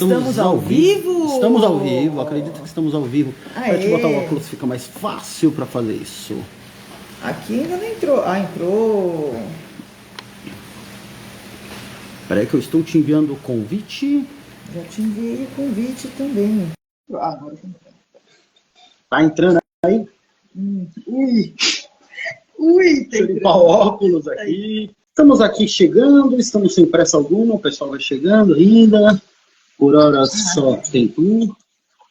Estamos ao vivo? Estamos ao vivo, acredito que estamos ao vivo. Aê. Para te botar o óculos fica mais fácil para fazer isso. Aqui ainda não entrou. Ah, entrou. Espera aí que eu estou te enviando o convite. Já te enviei o convite também. Ah, agora Tá entrando aí? Ui, tá Deixa eu limpar o óculos aqui. Estamos aqui chegando, estamos sem pressa alguma, o pessoal vai chegando ainda. Por hora só tem tu.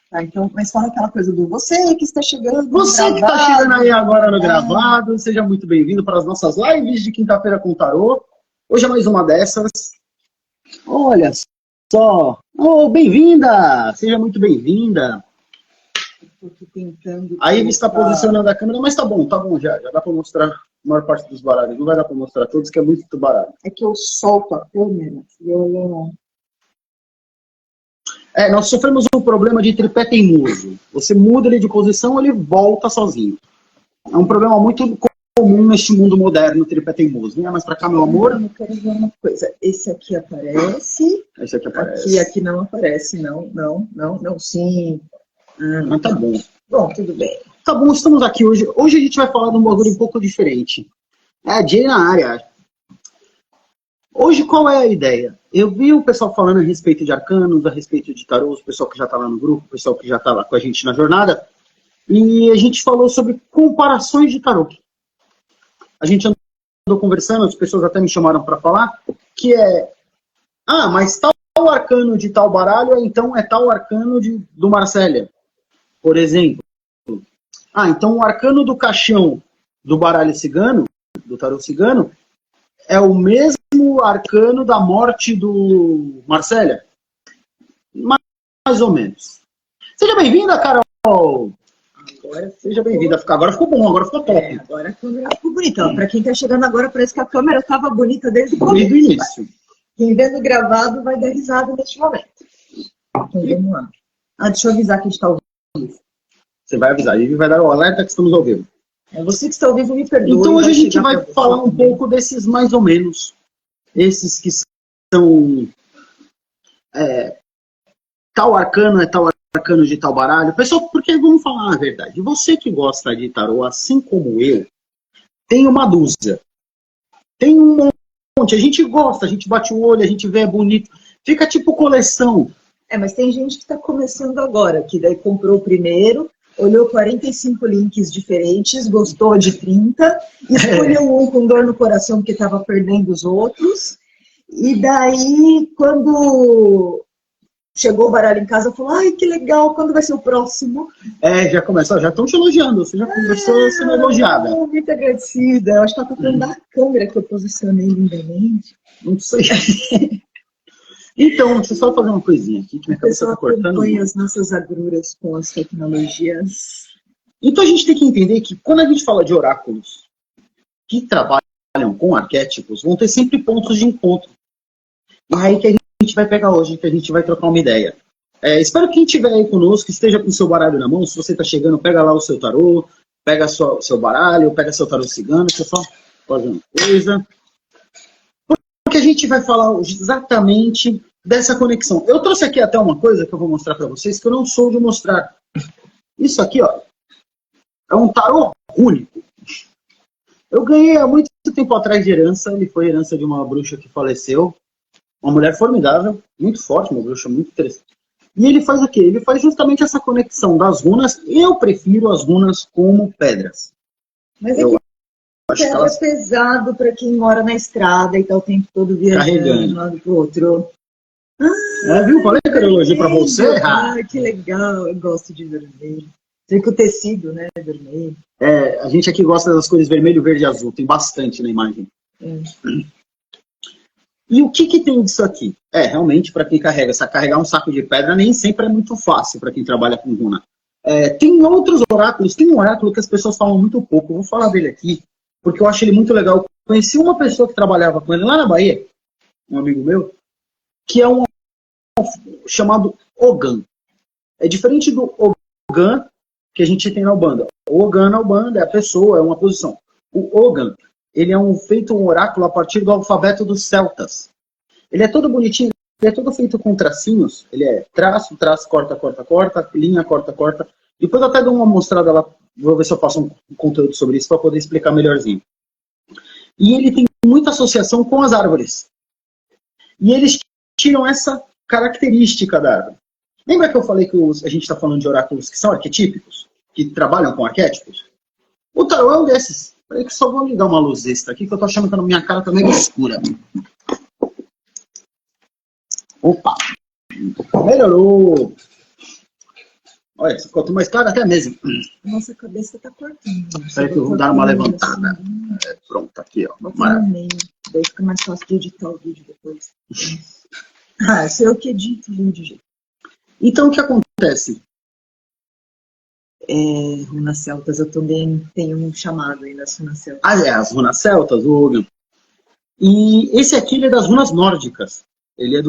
Tá, então, mas fala aquela coisa do você que está chegando. Você que está chegando aí agora no gravado, seja muito bem-vindo para as nossas lives de quinta-feira com tarô. Hoje é mais uma dessas. Olha só. Oh, bem-vinda! Seja muito bem-vinda. Estou aqui tentando. Aí ele está posicionando a câmera, mas tá bom já. Já dá para mostrar a maior parte dos baralhos. Não vai dar para mostrar todos, que é muito baralho. É que eu solto a câmera e eu... Nós sofremos um problema de tripé teimoso. Você muda ele de posição, ele volta sozinho. É um problema muito comum neste mundo moderno, tripé teimoso. Venha mais pra cá, meu amor. Eu quero ver uma coisa. Esse aqui aparece. Esse aqui aparece. Aqui não aparece. Não, sim. Mas tá bom. Bom, tudo bem. Tá bom, estamos aqui hoje. Hoje a gente vai falar de um bagulho um pouco diferente. É a Jay na área. Hoje, qual é a ideia? Eu vi o pessoal falando a respeito de arcanos, a respeito de tarôs, o pessoal que já tá lá no grupo, o pessoal que já tá lá com a gente na jornada, e a gente falou sobre comparações de tarô. A gente andou conversando, as pessoas até me chamaram para falar, que é, mas tal arcano de tal baralho, então é tal arcano do Marcélia, por exemplo. Então o arcano do caixão do baralho cigano, do tarô cigano, é o mesmo arcano da morte do Marcélia? Mais ou menos. Seja bem-vinda, Carol! Agora, seja bem-vinda. Agora ficou bom, agora ficou top. Agora a câmera ficou bonita. Para quem está chegando agora, parece que a câmera estava bonita desde o Desde o início. Quem vê no gravado vai dar risada neste momento. Então vamos lá. Deixa eu avisar que a gente está ao vivo. Você vai avisar, e vai dar o alerta que estamos ao vivo. Você que está ao vivo, me perdoe. Então hoje a gente vai falar um pouco desses mais ou menos. Esses que são tal arcano é tal arcano de tal baralho. Pessoal, porque vamos falar a verdade. Você que gosta de tarô, assim como eu, tem uma dúzia. Tem um monte. A gente gosta, a gente bate o olho, a gente vê, é bonito. Fica tipo coleção. Mas tem gente que está começando agora, que daí comprou o primeiro, olhou 45 links diferentes, gostou de 30, escolheu um com dor no coração porque estava perdendo os outros, e daí, quando chegou o baralho em casa, falou, ai, que legal, quando vai ser o próximo? Já começou, já estão te elogiando, você já começou sendo elogiada. Muito agradecida, eu acho que ela está falando da câmera que eu posicionei lindamente. Não sei. Então, deixa eu só fazer uma coisinha aqui, que minha cabeça está cortando. Acompanha as nossas agruras com as tecnologias. Então a gente tem que entender que quando a gente fala de oráculos que trabalham com arquétipos, vão ter sempre pontos de encontro. E é aí que a gente vai pegar hoje, que a gente vai trocar uma ideia. Espero que quem estiver aí conosco esteja com o seu baralho na mão. Se você está chegando, pega lá o seu tarô, pega seu baralho, pega seu tarô cigano, deixa eu só fazer uma coisa. Porque a gente vai falar exatamente dessa conexão. Eu trouxe aqui até uma coisa que eu vou mostrar para vocês, que eu não sou de mostrar. Isso aqui, ó, é um tarô único. Eu ganhei há muito tempo atrás de herança, ele foi herança de uma bruxa que faleceu, uma mulher formidável, muito forte, uma bruxa muito interessante. E ele faz o quê? Ele faz justamente essa conexão das runas. Eu prefiro as runas como pedras. Mas pedra é pesado para quem mora na estrada e tá o tempo todo viajando de um lado pro outro. Viu? Falei que era elogio para você. Que legal, eu gosto de vermelho. Sei que o tecido, né, é vermelho. A gente aqui gosta das cores vermelho, verde e azul. Tem bastante na imagem. E o que tem disso aqui? Realmente, para quem carregar um saco de pedra nem sempre é muito fácil para quem trabalha com runa. Tem outros oráculos, tem um oráculo que as pessoas falam muito pouco. Eu vou falar dele aqui, porque eu acho ele muito legal. Eu conheci uma pessoa que trabalhava com ele lá na Bahia, um amigo meu, que é um chamado Ogan. É diferente do Ogan que a gente tem na Ubanda. O Ogan na Ubanda é a pessoa, é uma posição. O Ogan, ele é feito um oráculo a partir do alfabeto dos celtas. Ele é todo bonitinho, é todo feito com tracinhos. Ele é traço, traço, corta, corta, corta, linha, corta, corta. Depois eu até dou uma mostrada lá, vou ver se eu faço um conteúdo sobre isso para poder explicar melhorzinho. E ele tem muita associação com as árvores. E eles tiram essa característica da árvore. Lembra que eu falei que a gente está falando de oráculos que são arquetípicos? Que trabalham com arquétipos? O tarô é um desses. Peraí que só vou ligar uma luz extra aqui, que eu tô achando que a minha cara tá meio escura. Opa! Melhorou! Olha, ficou mais claro até mesmo. Nossa cabeça tá cortando. Espera que eu vou dar uma levantada. Pronto, aqui, ó. Bota no meio. Daí fica mais fácil de editar o vídeo depois. Sou eu que edito o vídeo. Então, o que acontece? Runas celtas, eu também tenho um chamado aí das runas celtas. As runas celtas, Logan. E esse aqui, ele é das runas nórdicas. Ele é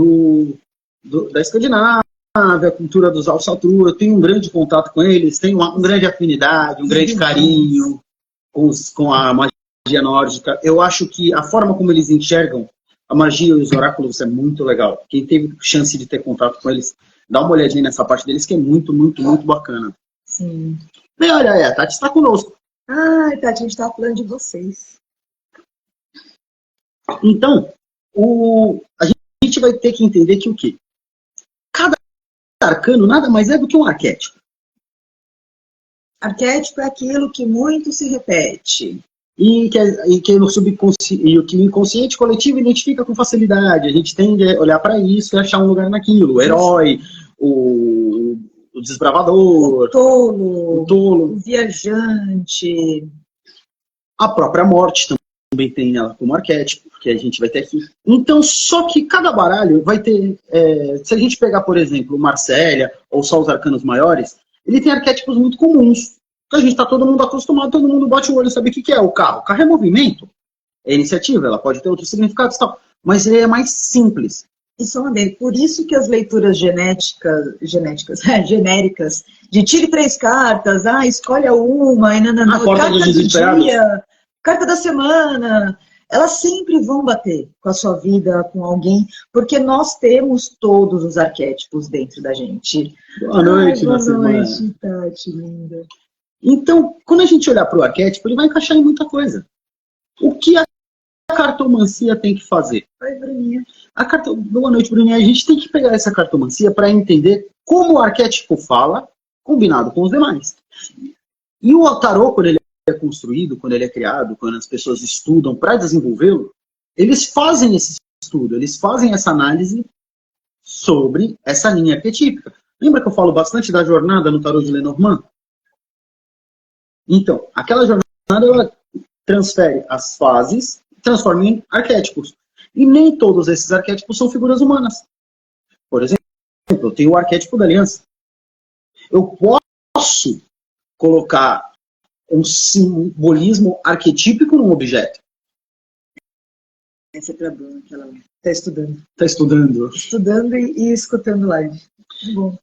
da Escandinávia, a cultura dos Alçatru. Eu tenho um grande contato com eles, tenho uma grande afinidade, um grande carinho com a magia nórdica. Eu acho que a forma como eles enxergam a magia e os oráculos é muito legal. Quem teve chance de ter contato com eles, dá uma olhadinha nessa parte deles, que é muito, muito, muito bacana. Sim. Bem, olha aí, a Tati está conosco. Tati, a gente estava falando de vocês. Então, a gente vai ter que entender que o quê? Cada arcano nada mais é do que um arquétipo. Arquétipo é aquilo que muito se repete. E que no subconsciente, e o que o inconsciente coletivo identifica com facilidade. A gente tende a olhar para isso e achar um lugar naquilo. O herói, o desbravador, o tolo, o viajante. A própria morte também tem ela como arquétipo, que a gente vai ter aqui. Então, só que cada baralho vai ter... se a gente pegar, por exemplo, o Marsella, ou só os arcanos maiores, ele tem arquétipos muito comuns. A gente está todo mundo acostumado, todo mundo bate o olho e sabe o que é o carro. O carro é movimento, é iniciativa, ela pode ter outros significados e tal, mas ele é mais simples. Por isso que as leituras genéricas, de tire 3 cartas, escolha uma, e carta do dia, carta da semana, elas sempre vão bater com a sua vida, com alguém, porque nós temos todos os arquétipos dentro da gente. Boa noite, boa noite, Tati, linda. Então, quando a gente olhar para o arquétipo, ele vai encaixar em muita coisa. O que a cartomancia tem que fazer? Oi, Bruninha. Boa noite, Bruninha. A gente tem que pegar essa cartomancia para entender como o arquétipo fala, combinado com os demais. E o tarô, quando ele é construído, quando ele é criado, quando as pessoas estudam para desenvolvê-lo, eles fazem esse estudo, eles fazem essa análise sobre essa linha arquetípica. Lembra que eu falo bastante da jornada no tarô de Lenormand? Então, aquela jornada, ela transfere as fases e transforma em arquétipos. E nem todos esses arquétipos são figuras humanas. Por exemplo, eu tenho o arquétipo da aliança. Eu posso colocar um simbolismo arquetípico num objeto. Essa é para a Bruna, que ela está estudando. Está estudando. Estudando e escutando live. Bom.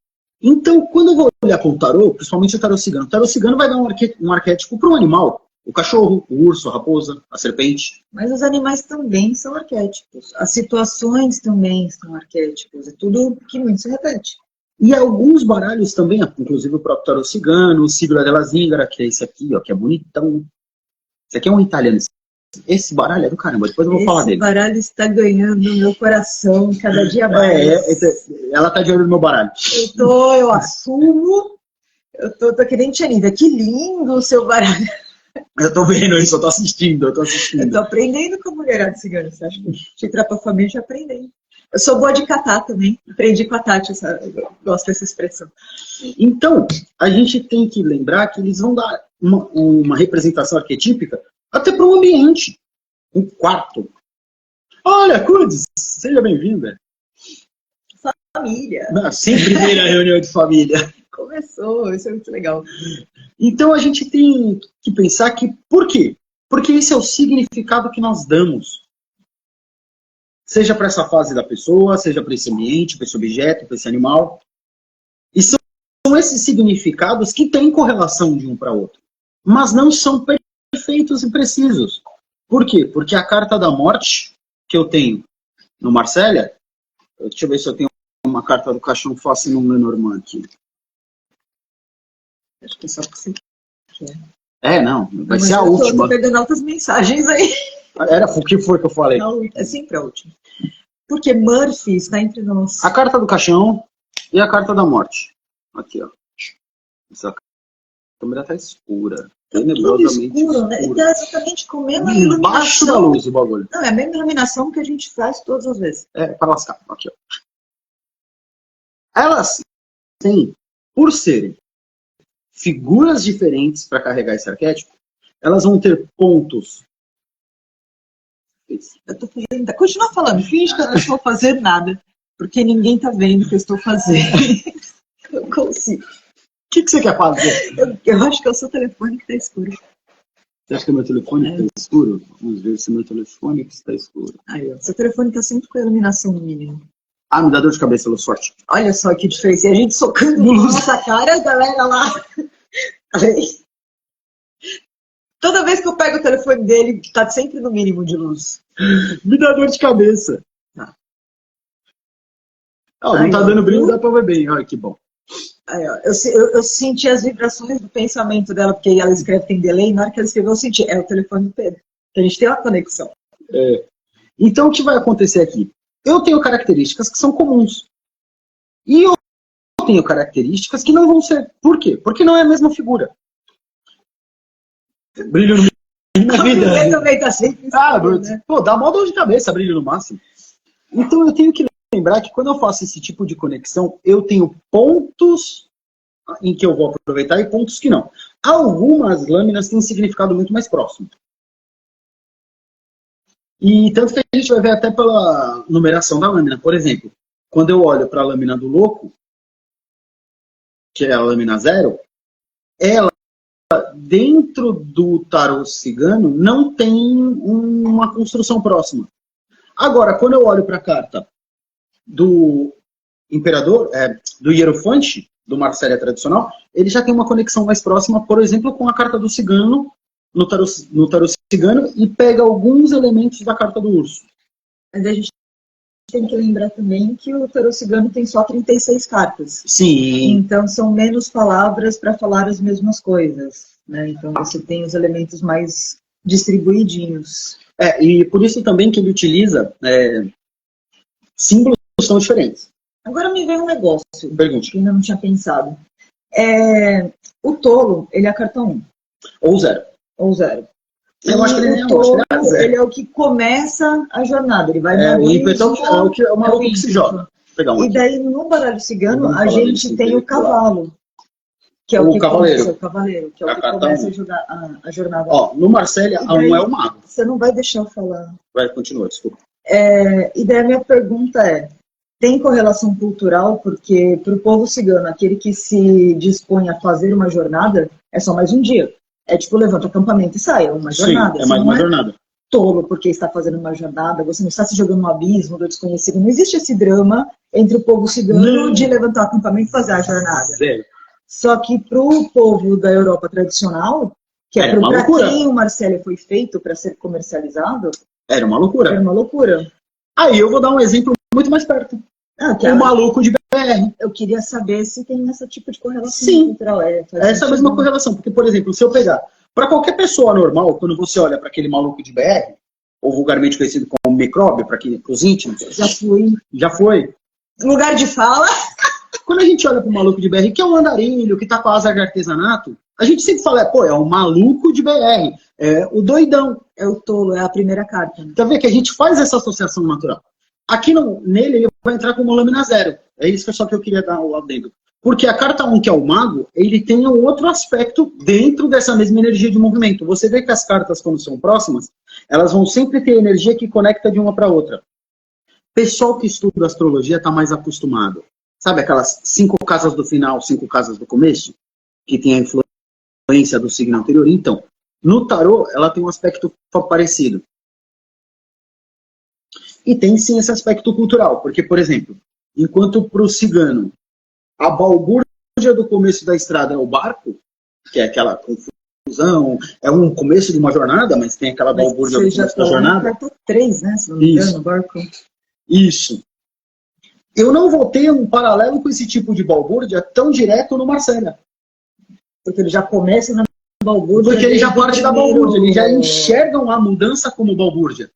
Então, quando eu vou olhar para o tarô, principalmente o tarô cigano vai dar um arquétipo para um animal. O cachorro, o urso, a raposa, a serpente. Mas os animais também são arquétipos. As situações também são arquétipos. É tudo que muito se repete. E alguns baralhos também, inclusive o próprio tarô cigano, o Sigla della Zingara, que é esse aqui, ó, que é bonitão. Esse aqui é um italiano. Esse baralho é do caramba, depois eu vou falar dele. Esse baralho está ganhando no meu coração cada dia mais. Ela tá de olho no meu baralho. Eu assumo. Eu tô que nem tia Nida. Que lindo o seu baralho. Eu tô vendo isso, eu tô assistindo. Eu tô aprendendo com a mulherada cigana. Você acha que de entrar pra família já aprendendo. Eu sou boa de catar também. Aprendi com a Tati, eu gosto dessa expressão. Então, a gente tem que lembrar que eles vão dar uma representação arquetípica até para um ambiente. Um quarto. Olha, Cudes, seja bem-vinda. Família. Sempre vem na reunião de família. Começou, isso é muito legal. Então a gente tem que pensar que, por quê? Porque esse é o significado que nós damos. Seja para essa fase da pessoa, seja para esse ambiente, para esse objeto, para esse animal. E são esses significados que têm correlação de um para outro. Mas não são perfeitos e precisos. Por quê? Porque a carta da morte que eu tenho no Marsella, Deixa eu ver se eu tenho uma carta do caixão fácil no Lenormand aqui. Acho que é só porque você quer. Não, vai ser a última. Eu tô perdendo altas mensagens aí. O que foi que eu falei? É sempre a última. Porque Murphy está entre nós. A carta do caixão e a carta da morte. Aqui, ó. Essa câmera tá escura. Tenebrosamente escuro, né? Tá exatamente com a mesma iluminação. Embaixo da luz o bagulho. Não, é a mesma iluminação que a gente faz todas as vezes. Para lascar. Aqui, ó. Elas têm, por serem figuras diferentes para carregar esse arquétipo, elas vão ter pontos. Eu tô fazendo. Continua falando, finge que eu não estou fazendo nada, porque ninguém tá vendo o que eu estou fazendo. Eu consigo. O que você quer fazer? Eu acho que é o seu telefone que está escuro. Você acha que é meu telefone que está escuro? Vamos ver se é meu telefone que está escuro. Aí, ó. Seu telefone está sempre com a iluminação no mínimo. Me dá dor de cabeça, luz forte. Olha só que diferença. E a gente socando na nossa cara, a galera lá. Toda vez que eu pego o telefone dele, está sempre no mínimo de luz. Me dá dor de cabeça. Tá. Não tá dando brilho, dá para ver bem. Olha que bom. Aí, ó, eu senti as vibrações do pensamento dela, porque ela escreve, tem delay, na hora que ela escreveu eu senti, é o telefone do Pedro. A gente tem uma conexão. Então o que vai acontecer aqui? Eu tenho características que são comuns. E eu tenho características que não vão ser. Por quê? Porque não é a mesma figura. Brilho no minha vida. Você também tá sempre né? Pô, dá mó dor de cabeça, brilho no máximo. Então eu tenho que lembrar que quando eu faço esse tipo de conexão, eu tenho pontos em que eu vou aproveitar e pontos que não. Algumas lâminas têm um significado muito mais próximo. E tanto que a gente vai ver até pela numeração da lâmina. Por exemplo, quando eu olho para a lâmina do louco, que é a lâmina 0, ela, dentro do tarô cigano, não tem uma construção próxima. Agora, quando eu olho para a carta do imperador, do hierofante, do Marcélia tradicional, ele já tem uma conexão mais próxima, por exemplo, com a carta do cigano, no tarô cigano, e pega alguns elementos da carta do urso. Mas a gente tem que lembrar também que o tarô cigano tem só 36 cartas. Sim. Então são menos palavras para falar as mesmas coisas, né? Então você tem os elementos mais distribuidinhos. E por isso também que ele utiliza símbolos que são diferentes. Agora me veio um negócio. Pergunte. Que eu ainda não tinha pensado. O tolo, ele é a carta 1. Ou 0. Ou 0. Eu acho que ele o tolo, ele é o que começa a jornada. Ele vai o ímpeto é o maluco que se joga. E daí, no baralho cigano, a gente tem o cavalo. Que é o cavaleiro. O cavaleiro, que é o que começa a jornada. No Marcélia, a 1 é o mago. Você não vai deixar eu falar. Vai, continua, desculpa. E daí a minha pergunta tem correlação cultural? Porque para o povo cigano, aquele que se dispõe a fazer uma jornada, é só mais um dia. É tipo, levanta o acampamento e sai, é uma jornada. Sim, é mais uma jornada. Tolo porque está fazendo uma jornada, você não está se jogando no abismo do desconhecido. Não existe esse drama entre o povo cigano de levantar o acampamento e fazer a jornada. Zero. Só que para o povo da Europa tradicional, que para quem o Marcélia foi feito para ser comercializado, era uma loucura. Era uma loucura. Aí eu vou dar um exemplo muito mais perto. O maluco de BR. Eu queria saber se tem esse tipo de correlação cultural. Essa mesma correlação. Porque, por exemplo, se eu pegar... Para qualquer pessoa normal, quando você olha para aquele maluco de BR, ou vulgarmente conhecido como micróbio, para os íntimos... Já foi. Lugar de fala. Quando a gente olha para o maluco de BR, que é um andarilho, que tá com a asa de artesanato, a gente sempre fala, é o maluco de BR, é o doidão. É o tolo, é a primeira carta. Né? Quer ver que a gente faz essa associação natural. Aqui nele ele vai entrar como lâmina 0. É isso só que eu queria dar lá dentro. Porque a carta 1, que é o mago, ele tem um outro aspecto dentro dessa mesma energia de movimento. Você vê que as cartas, quando são próximas, elas vão sempre ter energia que conecta de uma para outra. Pessoal que estuda astrologia está mais acostumado. Sabe aquelas 5 casas do final, 5 casas do começo? Que tem a influência do signo anterior? Então, no tarô, ela tem um aspecto parecido. E tem sim esse aspecto cultural. Porque, por exemplo, enquanto para o cigano a balbúrdia do começo da estrada é o barco, que é aquela confusão, é um começo de uma jornada, mas tem aquela balbúrdia do começo da jornada. Carta 3, né? Se não me engano, no barco. Isso. eu não vou ter um paralelo com esse tipo de balbúrdia tão direto no Marcélia. Porque ele já começa na balbúrdia. Porque ele já parte da balbúrdia, eles já enxergam a mudança como balbúrdia.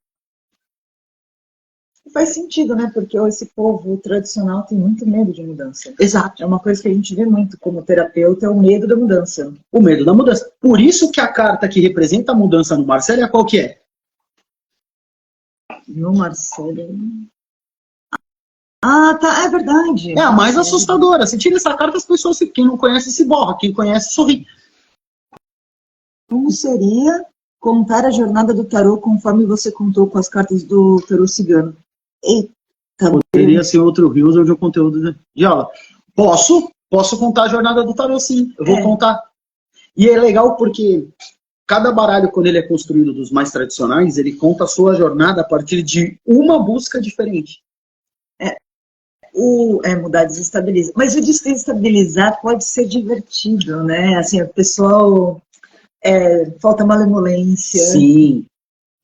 Faz sentido, né? Porque esse povo tradicional tem muito medo de mudança. Exato. É uma coisa que a gente vê muito como terapeuta, é o medo da mudança. O medo da mudança. Por isso que a carta que representa a mudança no Marcélia, qual que é? No Marcélia... Ah, tá, é verdade. É a mais assustadora. Se tira essa carta, as pessoas, quem não conhece, se borra. Quem conhece, sorri. Como seria contar a jornada do tarô conforme você contou com as cartas do tarô cigano? Eita. Poderia ser outro user de um conteúdo de aula. Posso contar a jornada do tarô, sim. Eu vou contar. E é legal porque cada baralho, quando ele é construído dos mais tradicionais, ele conta a sua jornada a partir de uma busca diferente. Mudar, desestabilizar. Mas o desestabilizar pode ser divertido, né? Assim, o pessoal... falta malemolência. Sim.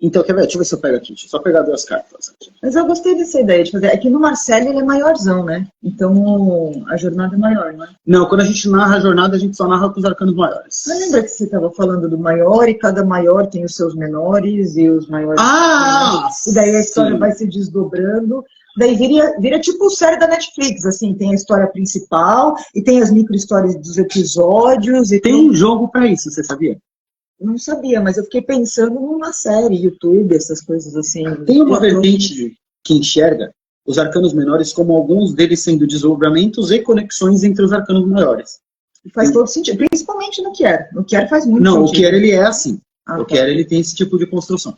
Então, quer ver? Deixa eu ver se eu pego aqui. Deixa eu só pegar 2 cartas. Mas eu gostei dessa ideia de fazer. É que no Marcélia ele é maiorzão, né? Então a jornada é maior, não é? Não, quando a gente narra a jornada, a gente só narra com os arcanos maiores. Mas lembra que você estava falando do maior e cada maior tem os seus menores e os maiores... E daí a história vai se desdobrando. Daí vira tipo série da Netflix, assim, tem a história principal e tem as micro-histórias dos episódios. E tem um jogo pra isso, você sabia? Não sabia, mas eu fiquei pensando numa série, YouTube, essas coisas assim. Tem uma vertente que enxerga os arcanos menores como alguns deles sendo desdobramentos e conexões entre os arcanos maiores. Faz todo sentido, principalmente no Kier. No Kier faz muito sentido. Não, o Kier ele é assim. O Kier ele tem esse tipo de construção.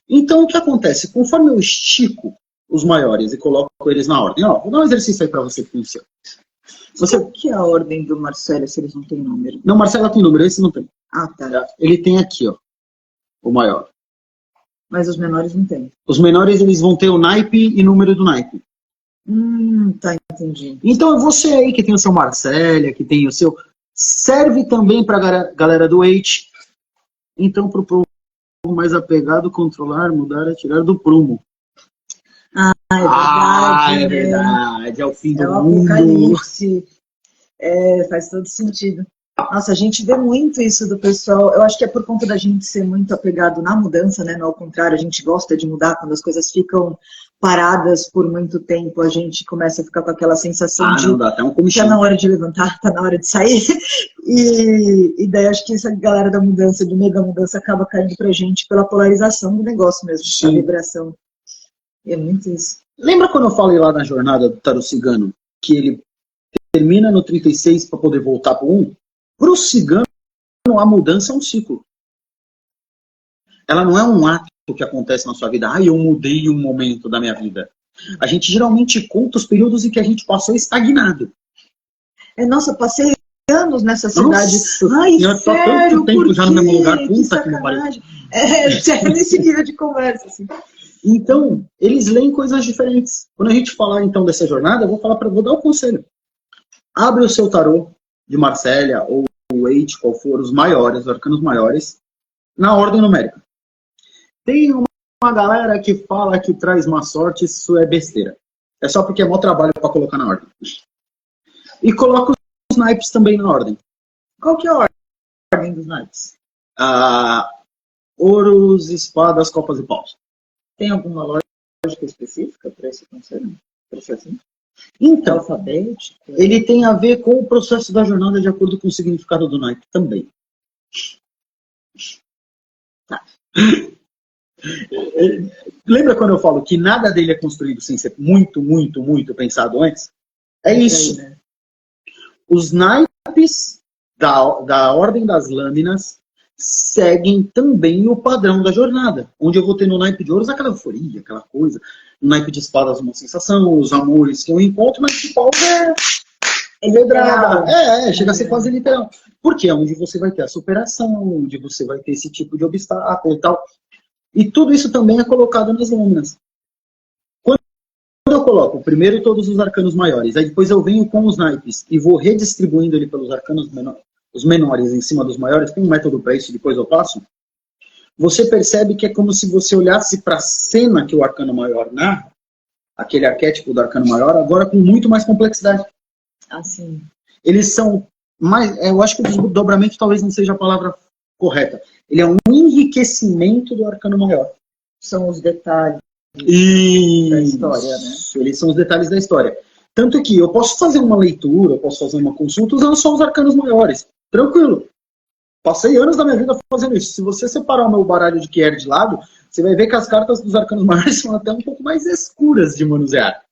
Então o que acontece? Conforme eu estico os maiores e coloco eles na ordem. Ó, vou dar um exercício aí para você conhecer. Qual que é a ordem do Marcélia, se eles não têm número? Não, Marcelo tem número, esse não tem. Ah, tá. Ele tem aqui, ó, o maior. Mas os menores não tem. Os menores, eles vão ter o naipe e número do naipe. Tá, entendi. Então é você aí que tem o seu Marcélia, que tem o seu... Serve também para a galera do Eight. Então, para o povo mais apegado, controlar, mudar, tirar do prumo. É verdade. É verdade. É o fim do o mundo. Apocalipse. Faz todo sentido. Nossa, a gente vê muito isso do pessoal. Eu acho que é por conta da gente ser muito apegado na mudança, né? Ao contrário, a gente gosta de mudar. Quando as coisas ficam paradas por muito tempo, a gente começa a ficar com aquela sensação de não dá até um comichão. Tá na hora de levantar, tá na hora de sair. E daí acho que essa galera da mudança, do meio da mudança, acaba caindo pra gente pela polarização do negócio mesmo, a vibração. É muito isso. Lembra quando eu falei lá na jornada do tarô cigano que ele termina no 36 para poder voltar para o 1? Para o cigano, a mudança é um ciclo. Ela não é um ato que acontece na sua vida. Eu mudei um momento da minha vida. A gente geralmente conta os períodos em que a gente passou estagnado. Nossa, passei anos nessa cidade. Eu tô tanto tempo já no mesmo lugar. Puta que me pariu. Nesse nível de conversa, assim. Então, eles leem coisas diferentes. Quando a gente falar, então, dessa jornada, vou dar um conselho. Abre o seu tarô de Marcélia ou o Eight, qual for, os maiores, os arcanos maiores, na ordem numérica. Tem uma galera que fala que traz má sorte, isso é besteira. É só porque é maior trabalho para colocar na ordem. E coloca os naipes também na ordem. Qual que é a ordem dos naipes? Ouros, espadas, copas e paus. Tem alguma lógica específica para esse conselho? Para ser assim? Então, alfabético? Ele tem a ver com o processo da jornada de acordo com o significado do naipe também. Tá. Lembra quando eu falo que nada dele é construído sem ser muito, muito, muito pensado antes? É isso. Né? Os naipes da ordem das lâminas seguem também o padrão da jornada, onde eu vou ter no naipe de ouros aquela euforia, aquela coisa, no naipe de espadas uma sensação, os amores que eu encontro, mas de paus é literal. Chega a ser quase literal. Porque é onde você vai ter a superação, onde você vai ter esse tipo de obstáculo e tal. E tudo isso também é colocado nas lâminas. Quando eu coloco primeiro todos os arcanos maiores, aí depois eu venho com os naipes e vou redistribuindo ele pelos arcanos os menores em cima dos maiores, tem um método para isso, depois eu passo, você percebe que é como se você olhasse para a cena que o arcano maior narra aquele arquétipo do arcano maior, agora com muito mais complexidade. Assim. Eles são mais... Eu acho que o desdobramento talvez não seja a palavra correta. Ele é um enriquecimento do arcano maior. São os detalhes da história, né? Eles são os detalhes da história. Tanto que eu posso fazer uma leitura, eu posso fazer uma consulta usando só os arcanos maiores. Tranquilo. Passei anos da minha vida fazendo isso. Se você separar o meu baralho de Kier de lado, você vai ver que as cartas dos arcanos maiores são até um pouco mais escuras de manusear.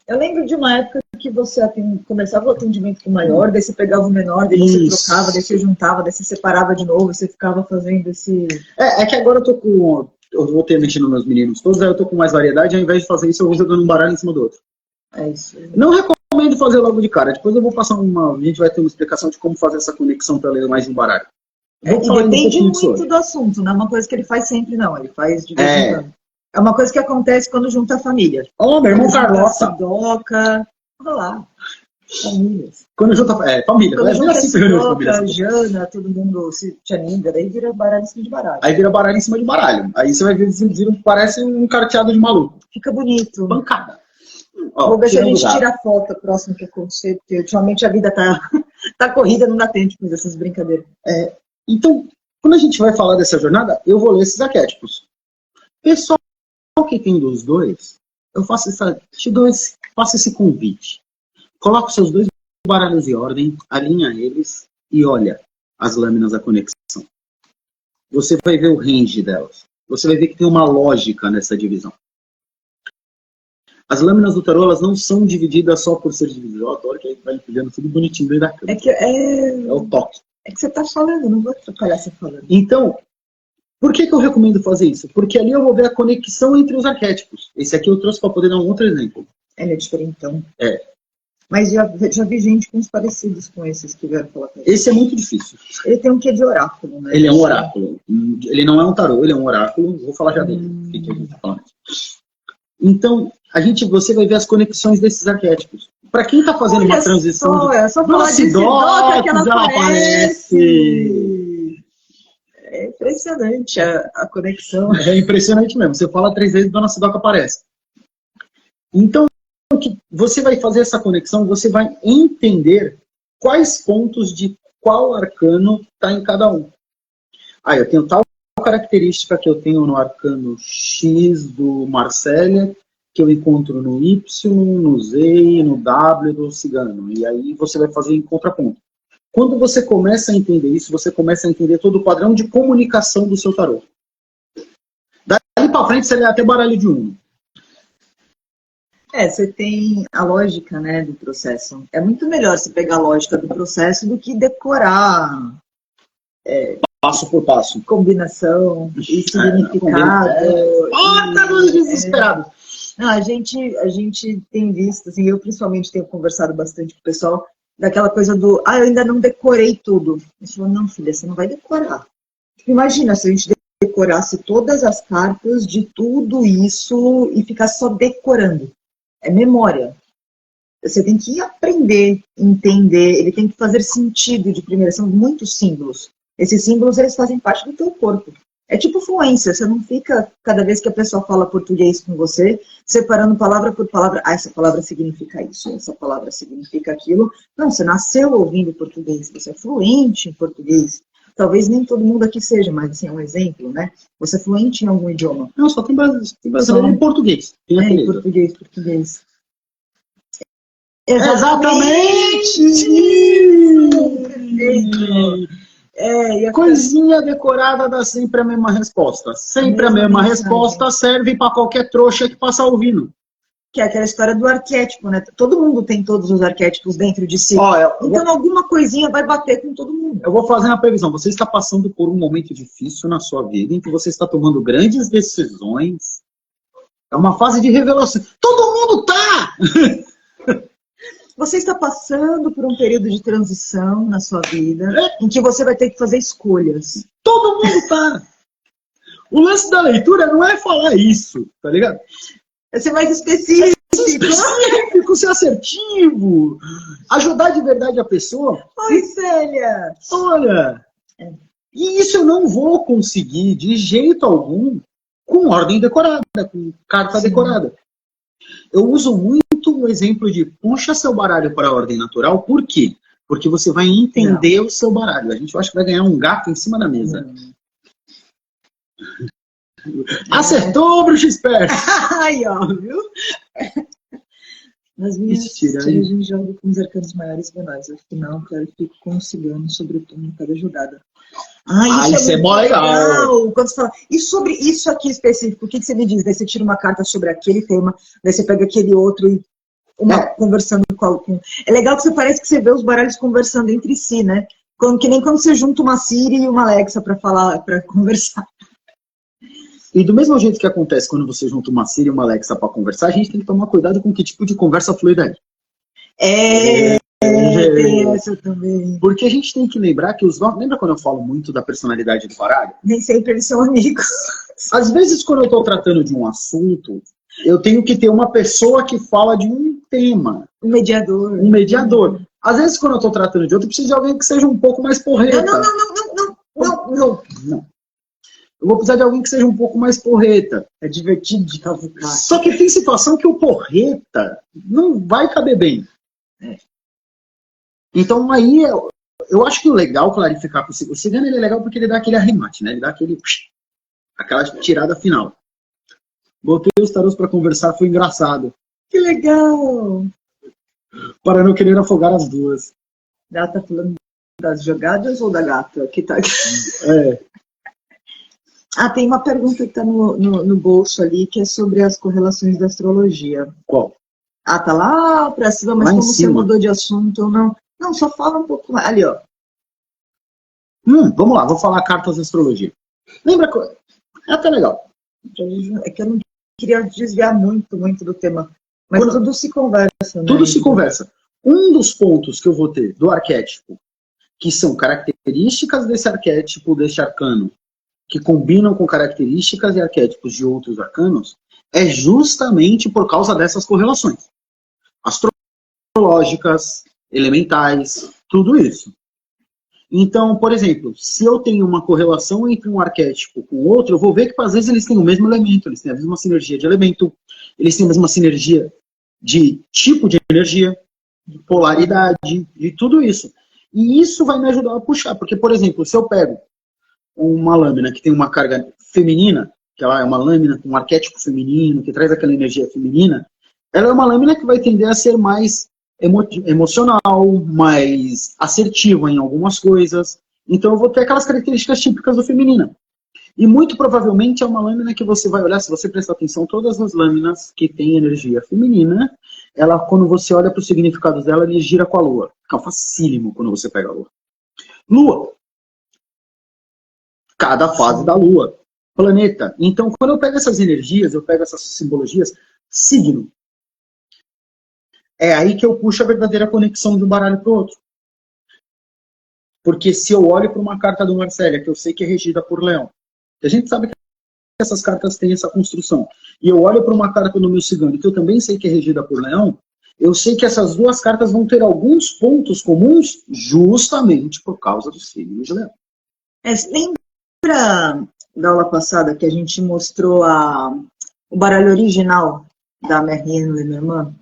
Eu lembro de uma época que você começava o atendimento com o maior, daí você pegava o menor, daí você trocava, daí você juntava, daí você separava de novo, você ficava fazendo esse... É que agora eu tô com... Eu vou ter mexendo nos meninos todos, aí eu tô com mais variedade, ao invés de fazer isso, eu vou jogando um baralho em cima do outro. É isso. Não recomendo fazer logo de cara. Depois eu vou passar a gente vai ter uma explicação de como fazer essa conexão para ler mais de um baralho. E depende muito do assunto, não é uma coisa que ele faz sempre, não. Ele faz de vez em quando. É uma coisa que acontece quando junta a família. Meu irmão Carlota. Sidoca, olha lá. Famílias. Quando junta... família. Quando junta Sidoca, Jana, todo mundo se amiga, daí vira baralho em cima de baralho. Aí vira baralho em cima de baralho. Aí você vai ver, parece um carteado de maluco. Fica bonito. Pancada. Vou ver se a gente tira a foto próximo que acontecer, porque ultimamente a vida tá corrida, não dá tempo de fazer essas brincadeiras. Então, quando a gente vai falar dessa jornada, eu vou ler esses arquétipos. Pessoal que tem dos dois, eu faço esse convite. Coloca os seus dois baralhos em ordem, alinha eles e olha as lâminas da conexão. Você vai ver o range delas. Você vai ver que tem uma lógica nessa divisão. As lâminas do tarô, elas não são divididas só por ser divididas. Eu adoro que aí vai pegando tudo bonitinho dentro da câmera. É o toque. É que você está falando, não vou atrapalhar você falando. Então, por que eu recomendo fazer isso? Porque ali eu vou ver a conexão entre os arquétipos. Esse aqui eu trouxe para poder dar um outro exemplo. Ele é diferentão. É. Mas já vi gente com os parecidos com esses que vieram falar com ele. Esse é muito difícil. Ele tem um quê de oráculo, né? Ele é um oráculo. Ele não é um tarô, ele é um oráculo. Vou falar já dele. O que a gente tá falando? Então, você vai ver as conexões desses arquétipos. Para quem está fazendo uma transição... É só falar de Sidoca que ela aparece. É impressionante a conexão. É impressionante mesmo. Você fala 3 vezes e Dona Sidoca aparece. Então, você vai fazer essa conexão, você vai entender quais pontos de qual arcano está em cada um. Eu tenho tal característica que eu tenho no arcano X do Marcélia, que eu encontro no Y, no Z e no W do Cigano. E aí você vai fazer em contraponto. Quando você começa a entender isso, você começa a entender todo o padrão de comunicação do seu tarô. Daí para frente você lê até baralho de Uno. Você tem a lógica, né, do processo. É muito melhor você pegar a lógica do processo do que decorar passo por passo. Combinação e significado. Tá nos desesperados. Não, a gente tem visto, assim, eu principalmente tenho conversado bastante com o pessoal, daquela coisa do, eu ainda não decorei tudo. Eu falo, não, filha, você não vai decorar. Imagina se a gente decorasse todas as cartas de tudo isso e ficasse só decorando. É memória. Você tem que aprender, entender, ele tem que fazer sentido de primeira. São muitos símbolos. Esses símbolos, eles fazem parte do teu corpo. É tipo fluência, você não fica, cada vez que a pessoa fala português com você, separando palavra por palavra, essa palavra significa isso, essa palavra significa aquilo. Não, você nasceu ouvindo português, você é fluente em português. Talvez nem todo mundo aqui seja, mas assim, é um exemplo, né? Você é fluente em algum idioma. Não, só tem brasileiro em português. Em português. Exatamente! E a coisinha decorada dá sempre a mesma resposta. Sempre a mesma resposta serve para qualquer trouxa que passa ouvindo. Que é aquela história do arquétipo, né? Todo mundo tem todos os arquétipos dentro de si. Então alguma coisinha vai bater com todo mundo. Eu vou fazer uma previsão. Você está passando por um momento difícil na sua vida, em que você está tomando grandes decisões. É uma fase de revelação. Todo mundo tá! Você está passando por um período de transição na sua vida, em que você vai ter que fazer escolhas. Todo mundo tá! O lance da leitura não é falar isso, tá ligado? É ser mais específico. Ser assertivo. Ajudar de verdade a pessoa. Oi, Célia! Olha! E isso eu não vou conseguir de jeito algum com ordem decorada, com carta decorada. Eu uso muito o exemplo de puxa seu baralho para a ordem natural, por quê? Porque você vai entender o seu baralho. A gente acha que vai ganhar um gato em cima da mesa. Acertou, bruxo esperto! Aí, ó, viu? Nas minhas tiras, a gente joga com os arcanos maiores e menores. Afinal, claro, eu fico com um cigano sobre o turno de cada jogada. Isso é mó legal! Quando você fala, e sobre isso aqui específico, o que você me diz? Daí você tira uma carta sobre aquele tema, daí você pega aquele outro e conversando com... É legal que você parece que você vê os baralhos conversando entre si, né? Que nem quando você junta uma Siri e uma Alexa para falar, para conversar. E do mesmo jeito que acontece quando você junta uma Siri e uma Alexa para conversar, a gente tem que tomar cuidado com que tipo de conversa flui daí. Tem essa também. Porque a gente tem que lembrar que lembra quando eu falo muito da personalidade do baralho? Nem sempre eles são amigos. Às vezes, quando eu estou tratando de um assunto, eu tenho que ter uma pessoa que fala de um tema. Um mediador. Um mediador. Às vezes, quando eu estou tratando de outro, eu preciso de alguém que seja um pouco mais porreta. Não. Eu vou precisar de alguém que seja um pouco mais porreta. É divertido de cavucar. Só que tem situação que o porreta não vai caber bem. Então aí eu acho que o legal clarificar para o cigano, ele é legal porque ele dá aquele arremate, né? Ele dá aquela tirada final. Botei os tarôs para conversar, foi engraçado. Que legal! Para não querer afogar as duas. Ela tá falando das jogadas ou da gata? Que tá... tem uma pergunta que está no bolso ali, que é sobre as correlações da astrologia. Qual? Tá lá para cima, mas lá como você mudou de assunto, eu não... Não, só fala um pouco mais. Ali, ó. Vamos lá, vou falar cartas da astrologia. Lembra? É até legal. É que eu não queria desviar muito do tema. Mas tudo se conversa, né? Tudo se conversa. Um dos pontos que eu vou ter do arquétipo, que são características desse arquétipo, desse arcano, que combinam com características e arquétipos de outros arcanos, é justamente por causa dessas correlações astrológicas, elementais, tudo isso. Então, por exemplo, se eu tenho uma correlação entre um arquétipo com outro, eu vou ver que às vezes eles têm o mesmo elemento, eles têm a mesma sinergia de elemento, eles têm a mesma sinergia de tipo de energia, de polaridade, de tudo isso. E isso vai me ajudar a puxar, porque, por exemplo, se eu pego uma lâmina que tem uma carga feminina, que ela é uma lâmina com um arquétipo feminino, que traz aquela energia feminina, ela é uma lâmina que vai tender a ser mais emocional, mais assertiva em algumas coisas. Então eu vou ter aquelas características típicas do feminino. E muito provavelmente é uma lâmina que você vai olhar, se você prestar atenção, todas as lâminas que têm energia feminina, ela, quando você olha para os significados dela, ele gira com a lua. Fica facílimo quando você pega a lua. Lua. Cada fase da lua. Planeta. Então, quando eu pego essas energias, eu pego essas simbologias, signo. É aí que eu puxo a verdadeira conexão de um baralho para o outro. Porque se eu olho para uma carta do Marcélia, que eu sei que é regida por Leão, a gente sabe que essas cartas têm essa construção, e eu olho para uma carta do meu cigano, que eu também sei que é regida por Leão, eu sei que essas duas cartas vão ter alguns pontos comuns justamente por causa do signo de Leão. Lembra da aula passada que a gente mostrou o baralho original da Marianne Lenormand?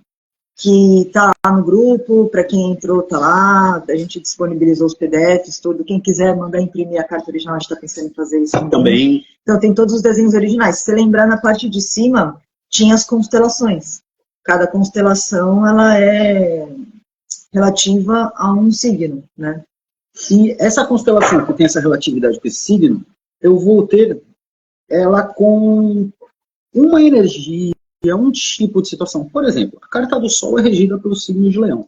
Que tá lá no grupo, para quem entrou tá lá, a gente disponibilizou os PDFs, tudo. Quem quiser mandar imprimir a carta original, a gente está pensando em fazer isso também. Então tem todos os desenhos originais. Se você lembrar, na parte de cima, tinha as constelações. Cada constelação, ela é relativa a um signo, né? E essa constelação que tem essa relatividade com esse signo, eu vou ter ela com uma energia, um tipo de situação. Por exemplo, a carta do Sol é regida pelo signo de Leão.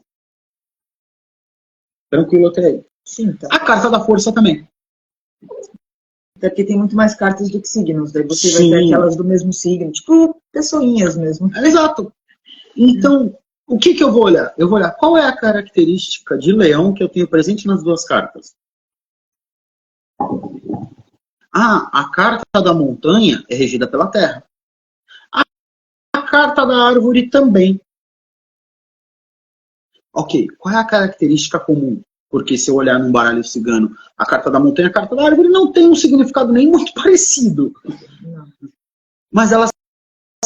Tranquilo até aí. Sim, tá. A carta da Força também. Até porque tem muito mais cartas do que signos. Daí você vai ter aquelas do mesmo signo, tipo pessoinhas mesmo. Exato. Então, o que eu vou olhar? Eu vou olhar qual é a característica de Leão que eu tenho presente nas duas cartas. A carta da montanha é regida pela Terra. A carta da árvore também. Ok, qual é a característica comum? Porque se eu olhar num baralho cigano, a carta da montanha e a carta da árvore não tem um significado nem muito parecido. Não. Mas elas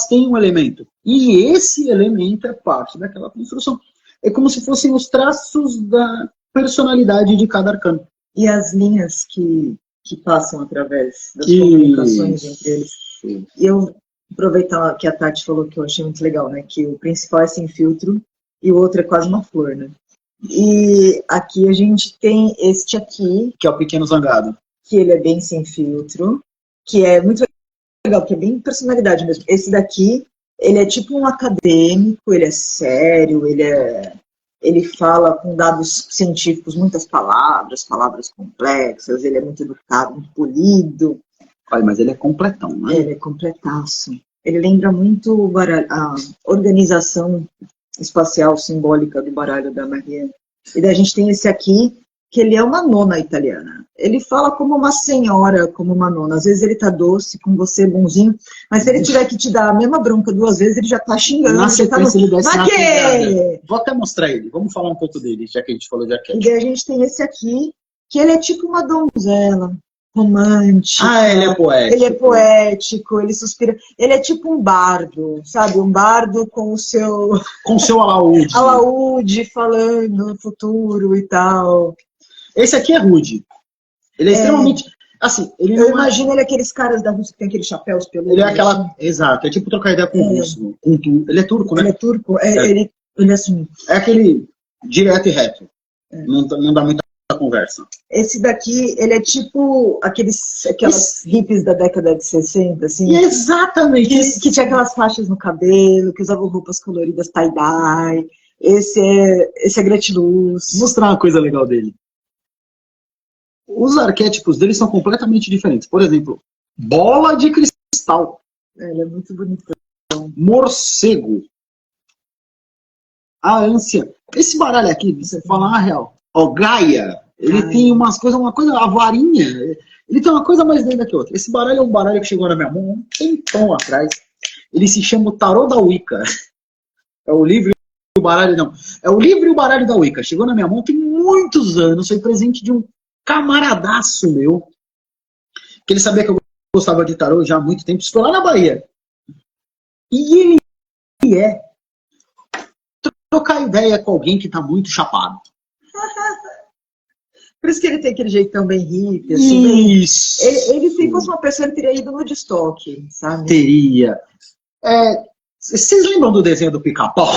têm um elemento. E esse elemento é parte daquela construção. É como se fossem os traços da personalidade de cada arcano. E as linhas que passam através das comunicações entre eles. E eu aproveitar que a Tati falou que eu achei muito legal, né? Que o principal é sem filtro e o outro é quase uma flor, né? E aqui a gente tem este aqui, que é o Pequeno Zangado. Que ele é bem sem filtro, que é muito legal, que é bem personalidade mesmo. Esse daqui, ele é tipo um acadêmico, ele é sério, ele fala com dados científicos, muitas palavras complexas, ele é muito educado, muito polido. Olha, mas ele é completão, né? Ele é completaço. Ele lembra muito a organização espacial simbólica do baralho da Marianne. E daí a gente tem esse aqui, que ele é uma nona italiana. Ele fala como uma senhora, como uma nona. Às vezes ele tá doce com você, bonzinho, mas se ele tiver que te dar a mesma bronca 2 vezes, ele já tá xingando. Na sequência ele desce na pegada. Vou até mostrar ele. Vamos falar um pouco dele, já que a gente falou de arquétipo. E daí a gente tem esse aqui, que ele é tipo uma donzela, romântico. Ele é poético. Ele é poético, ele suspira. Ele é tipo um bardo, sabe? Um bardo com o seu... Com o seu alaúde. Alaúde, falando no futuro e tal. Esse aqui é rude. Ele é extremamente... Assim, ele eu imagino ele aqueles caras da Rússia que tem aqueles chapéus peludos. Ele é aquela... Exato, é tipo trocar ideia com o russo. Ele é turco, né? Ele é turco, ele é assim... É aquele direto e reto. Não dá muita conversa. Esse daqui, ele é tipo aquelas hippies da década de 60, assim. Exatamente. Que tinha aquelas faixas no cabelo, que usavam roupas coloridas tie-dye. Esse é gratiluz. Vou mostrar uma coisa legal dele. Os arquétipos dele são completamente diferentes. Por exemplo, bola de cristal. Ele é muito bonito. Morcego. A ânsia. Esse baralho aqui, você fala a real. Ó, Gaia. Ele tem uma coisa, a varinha. Ele tem uma coisa mais linda que outra. Esse baralho é um baralho que chegou na minha mão um tempão atrás. Ele se chama o Tarô da Wicca. É o livro e o baralho, não. É o livro e o baralho da Wicca. Chegou na minha mão tem muitos anos. Foi presente de um camaradaço meu. Que ele sabia que eu gostava de tarô já há muito tempo. Estou lá na Bahia. E ele é trocar ideia com alguém que está muito chapado. Por isso que ele tem aquele jeitão bem hippie, assim. Isso. Ele se fosse uma pessoa, ele teria ido no Woodstock, sabe? Teria. Vocês lembram do desenho do Pica-Pau?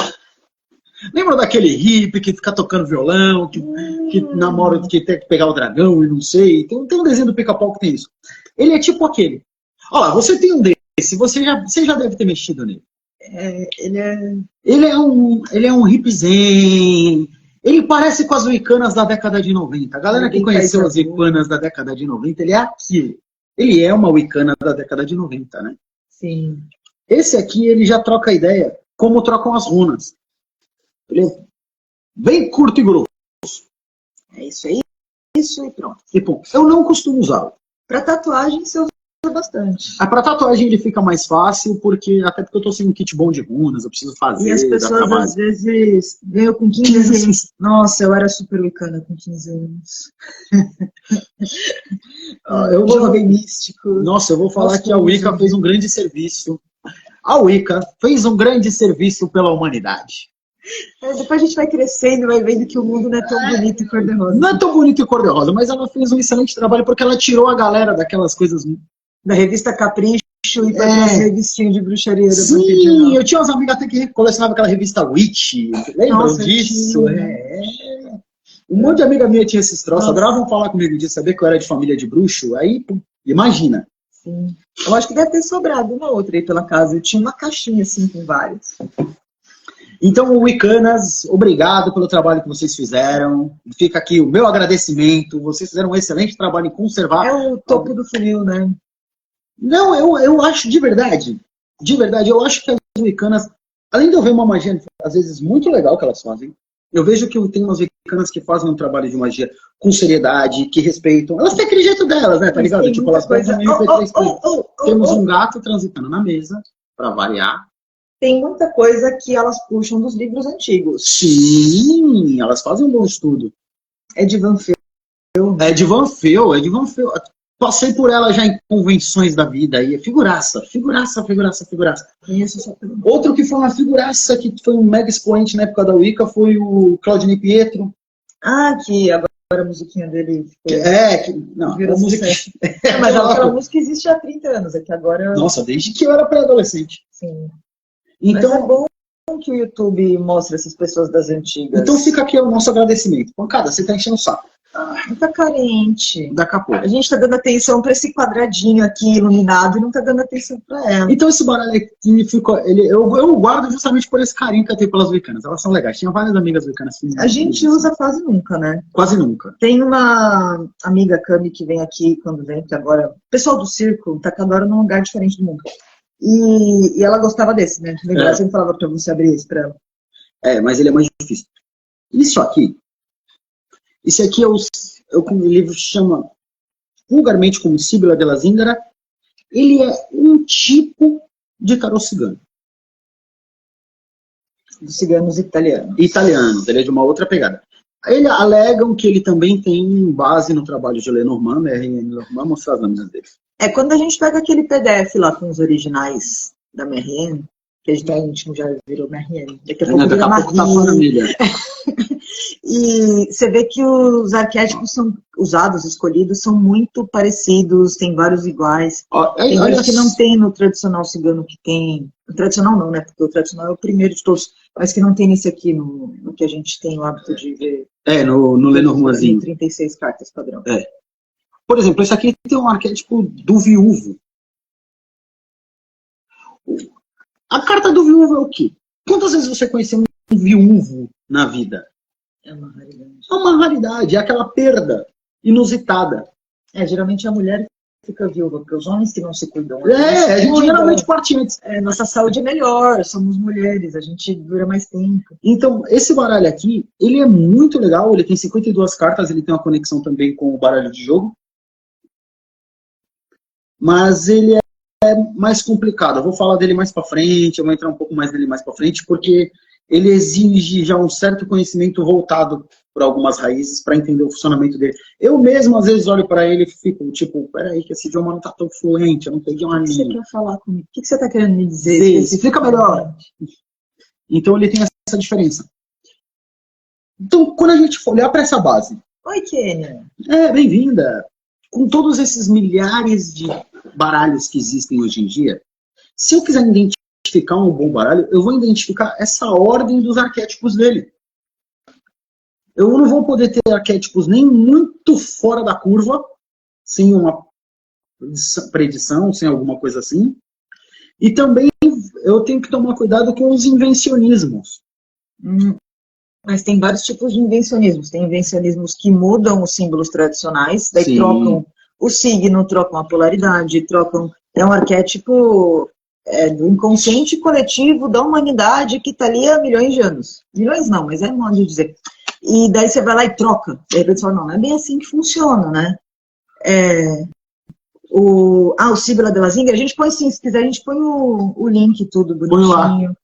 Lembram daquele hippie que fica tocando violão, que namora, que tem que pegar o dragão e não sei? Tem um desenho do Pica-Pau que tem isso. Ele é tipo aquele. Olha lá, você tem um desse, você já deve ter mexido nele. Ele é um hippiezinho. Ele parece com as wiccanas da década de 90. A galera que conheceu as wiccanas da década de 90, ele é aquilo. Ele é uma wiccana da década de 90, né? Sim. Esse aqui, ele já troca ideia como trocam as runas. Ele é bem curto e grosso. É isso aí. Isso e pronto. Tipo, eu não costumo usá-lo. Para tatuagem, você usa bastante. Para tatuagem ele fica mais fácil, até porque eu tô sem um kit bom de runas, eu preciso fazer. E as pessoas às vezes ganham com 15 anos. Nossa, eu era super wicana com 15 anos. Eu vou jovem místico. Nossa, eu vou falar que a Wicca fez um grande serviço. A Wicca fez um grande serviço pela humanidade. Depois a gente vai crescendo e vai vendo que o mundo não é tão bonito e cor-de-rosa. Não é tão bonito e cor-de-rosa, mas ela fez um excelente trabalho porque ela tirou a galera daquelas coisas... Da revista Capricho e para as revistinhas de bruxaria. Sim, eu tinha umas amigas até que colecionavam aquela revista Witch. Lembram disso? Um monte de amiga minha tinha esses troços, adoravam falar comigo disso, saber que eu era de família de bruxo. Aí, imagina. Sim. Eu acho que deve ter sobrado uma outra aí pela casa. Eu tinha uma caixinha assim com vários. Então, Wiccanas, obrigado pelo trabalho que vocês fizeram. Fica aqui o meu agradecimento. Vocês fizeram um excelente trabalho em conservar. É o topo do funil, né? Não, eu acho de verdade, eu acho que as wiccanas, além de eu ver uma magia, às vezes, muito legal que elas fazem, eu vejo que tem umas wiccanas que fazem um trabalho de magia com seriedade, que respeitam. Elas têm aquele jeito delas, né? Tá ligado? Tipo, elas pensam meio Temos um gato transitando na mesa, pra variar. Tem muita coisa que elas puxam dos livros antigos. Sim, elas fazem um bom estudo. É de Van Feu. É de Van Feu. Passei por ela já em convenções da vida aí. Figuraça. Conheço só pelo nome. Outro que foi uma figuraça, que foi um mega expoente na época da Wicca, foi o Claudinei Pietro. Ah, que agora a musiquinha dele ficou... Não, virou a música... sucesso. Mas aquela música existe há 30 anos, é que agora... Nossa, desde que eu era pré-adolescente. Sim. Então, mas é bom que o YouTube mostre essas pessoas das antigas. Então fica aqui o nosso agradecimento. Pancada, você tá enchendo o saco. Tá carente. Daqui a pouco. A gente tá dando atenção para esse quadradinho aqui iluminado e não tá dando atenção para ela. Então esse baralho aqui ficou... eu guardo justamente por esse carinho que eu tenho pelas Wiccanas. Elas são legais. Tinha várias amigas Wiccanas. A gente usa quase nunca, né? Quase nunca. Tem uma amiga Cami que vem aqui quando vem, que agora... O pessoal do circo tá cada hora num lugar diferente do mundo. E ela gostava desse, né? Lembra? Eu sempre falava pra você abrir esse pra ela. Mas ele é mais difícil. Esse aqui o livro chama vulgarmente como Sibila della Zingara. Ele é um tipo de tarô cigano. Dos ciganos italianos. Italianos, ele é de uma outra pegada. Eles alegam que ele também tem base no trabalho de Lenormand, R.N. Lenormand, mostrar as lâminas dele. Quando a gente pega aquele PDF lá com os originais da MRN, que a gente tá íntimo, já virou MRN. Daqui a pouco vira família. E você vê que os arquétipos são usados, escolhidos, são muito parecidos, tem vários iguais. Tem vários que não tem no tradicional cigano que tem. O tradicional não, né? Porque o tradicional é o primeiro de todos, mas que não tem nesse aqui, no que a gente tem o hábito de ver. No Lenormandzinho. 36 cartas padrão. Por exemplo, esse aqui tem um arquétipo do viúvo. A carta do viúvo é o quê? Quantas vezes você conheceu um viúvo na vida? É uma raridade. É uma raridade, é aquela perda inusitada. Geralmente a mulher fica viúva, porque os homens que não se cuidam. A gente geralmente parte antes. Nossa saúde é melhor, somos mulheres, a gente dura mais tempo. Então, esse baralho aqui, ele é muito legal, ele tem 52 cartas, ele tem uma conexão também com o baralho de jogo. Mas ele é mais complicado. Eu vou falar dele mais pra frente, eu vou entrar um pouco mais nele mais pra frente, porque ele exige já um certo conhecimento voltado por algumas raízes para entender o funcionamento dele. Eu mesmo, às vezes, olho para ele e fico tipo, peraí, que esse idioma não tá tão fluente, eu não peguei uma linha. O que você quer falar comigo? O que você tá querendo me dizer? Explica melhor. Então ele tem essa diferença. Então, quando a gente for olhar para essa base... Oi, Kênia. Bem-vinda. Com todos esses milhares de baralhos que existem hoje em dia, se eu quiser identificar um bom baralho, eu vou identificar essa ordem dos arquétipos dele. Eu não vou poder ter arquétipos nem muito fora da curva, sem uma predição, sem alguma coisa assim. E também eu tenho que tomar cuidado com os invencionismos. Mas tem vários tipos de invencionismos. Tem invencionismos que mudam os símbolos tradicionais, daí Sim. Trocam o signo, trocam a polaridade, trocam... É um arquétipo do inconsciente coletivo da humanidade que está ali há milhões de anos. Milhões não, mas é modo de dizer. E daí você vai lá e troca. De repente você fala, não é bem assim que funciona, né? O Sibila della Zingara, a gente põe sim, se quiser, a gente põe o link tudo bonitinho.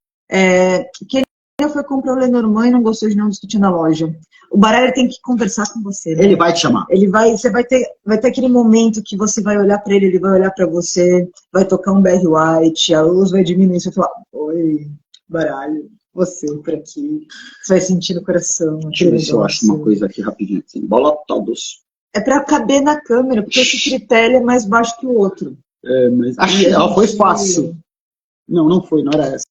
Que ele foi comprar o Lenormand e não gostou de não discutir na loja. O baralho tem que conversar com você. Né? Ele vai te chamar. Você vai ter aquele momento que você vai olhar para ele vai olhar para você, vai tocar um Barry White, a luz vai diminuir, você vai falar, oi, baralho, você por aqui. Você vai sentir no coração. Deixa eu ver se eu acho uma coisa aqui rapidinho. Assim. Bola todos. É para caber na câmera, porque esse critério é mais baixo que o outro. Mas achei, foi fácil. Não foi, não era essa.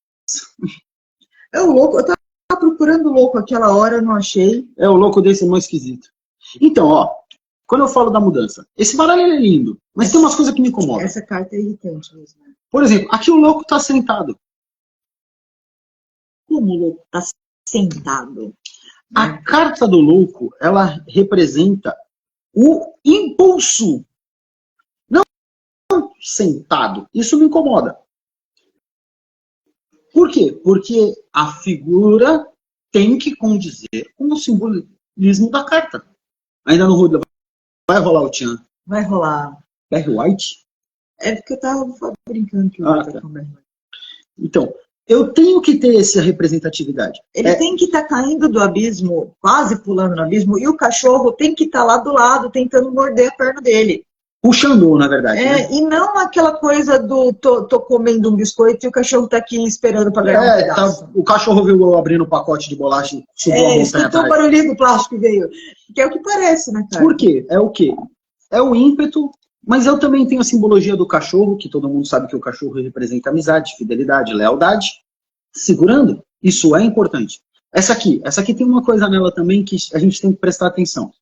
É o louco, eu tava procurando o louco aquela hora, eu não achei. O louco desse é mais esquisito. Então, quando eu falo da mudança, esse baralho é lindo, mas tem umas coisas que me incomodam. Essa carta é irritante mesmo. Né? Por exemplo, aqui o louco tá sentado. Como o louco tá sentado? A carta do louco, ela representa o impulso. Não sentado. Isso me incomoda. Por quê? Porque a figura tem que condizer com o simbolismo da carta. Ainda não vai rolar o Tchan. Vai rolar. Barry White? Porque eu tava brincando que eu tá com Barry White. Então, eu tenho que ter essa representatividade. Ele tem que estar caindo do abismo, quase pulando no abismo, e o cachorro tem que estar lá do lado, tentando morder a perna dele. puxando, na verdade. Né? E não aquela coisa do tô comendo um biscoito e o cachorro tá aqui esperando para ganhar um pedaço. O cachorro viu eu abrindo o pacote de bolacha e subiu a montanha escutou o barulhinho do plástico e veio. Que é o que parece, né, cara? Por quê? É o quê? É o ímpeto, mas eu também tenho a simbologia do cachorro, que todo mundo sabe que o cachorro representa amizade, fidelidade, lealdade. Segurando, isso é importante. Essa aqui tem uma coisa nela também que a gente tem que prestar atenção.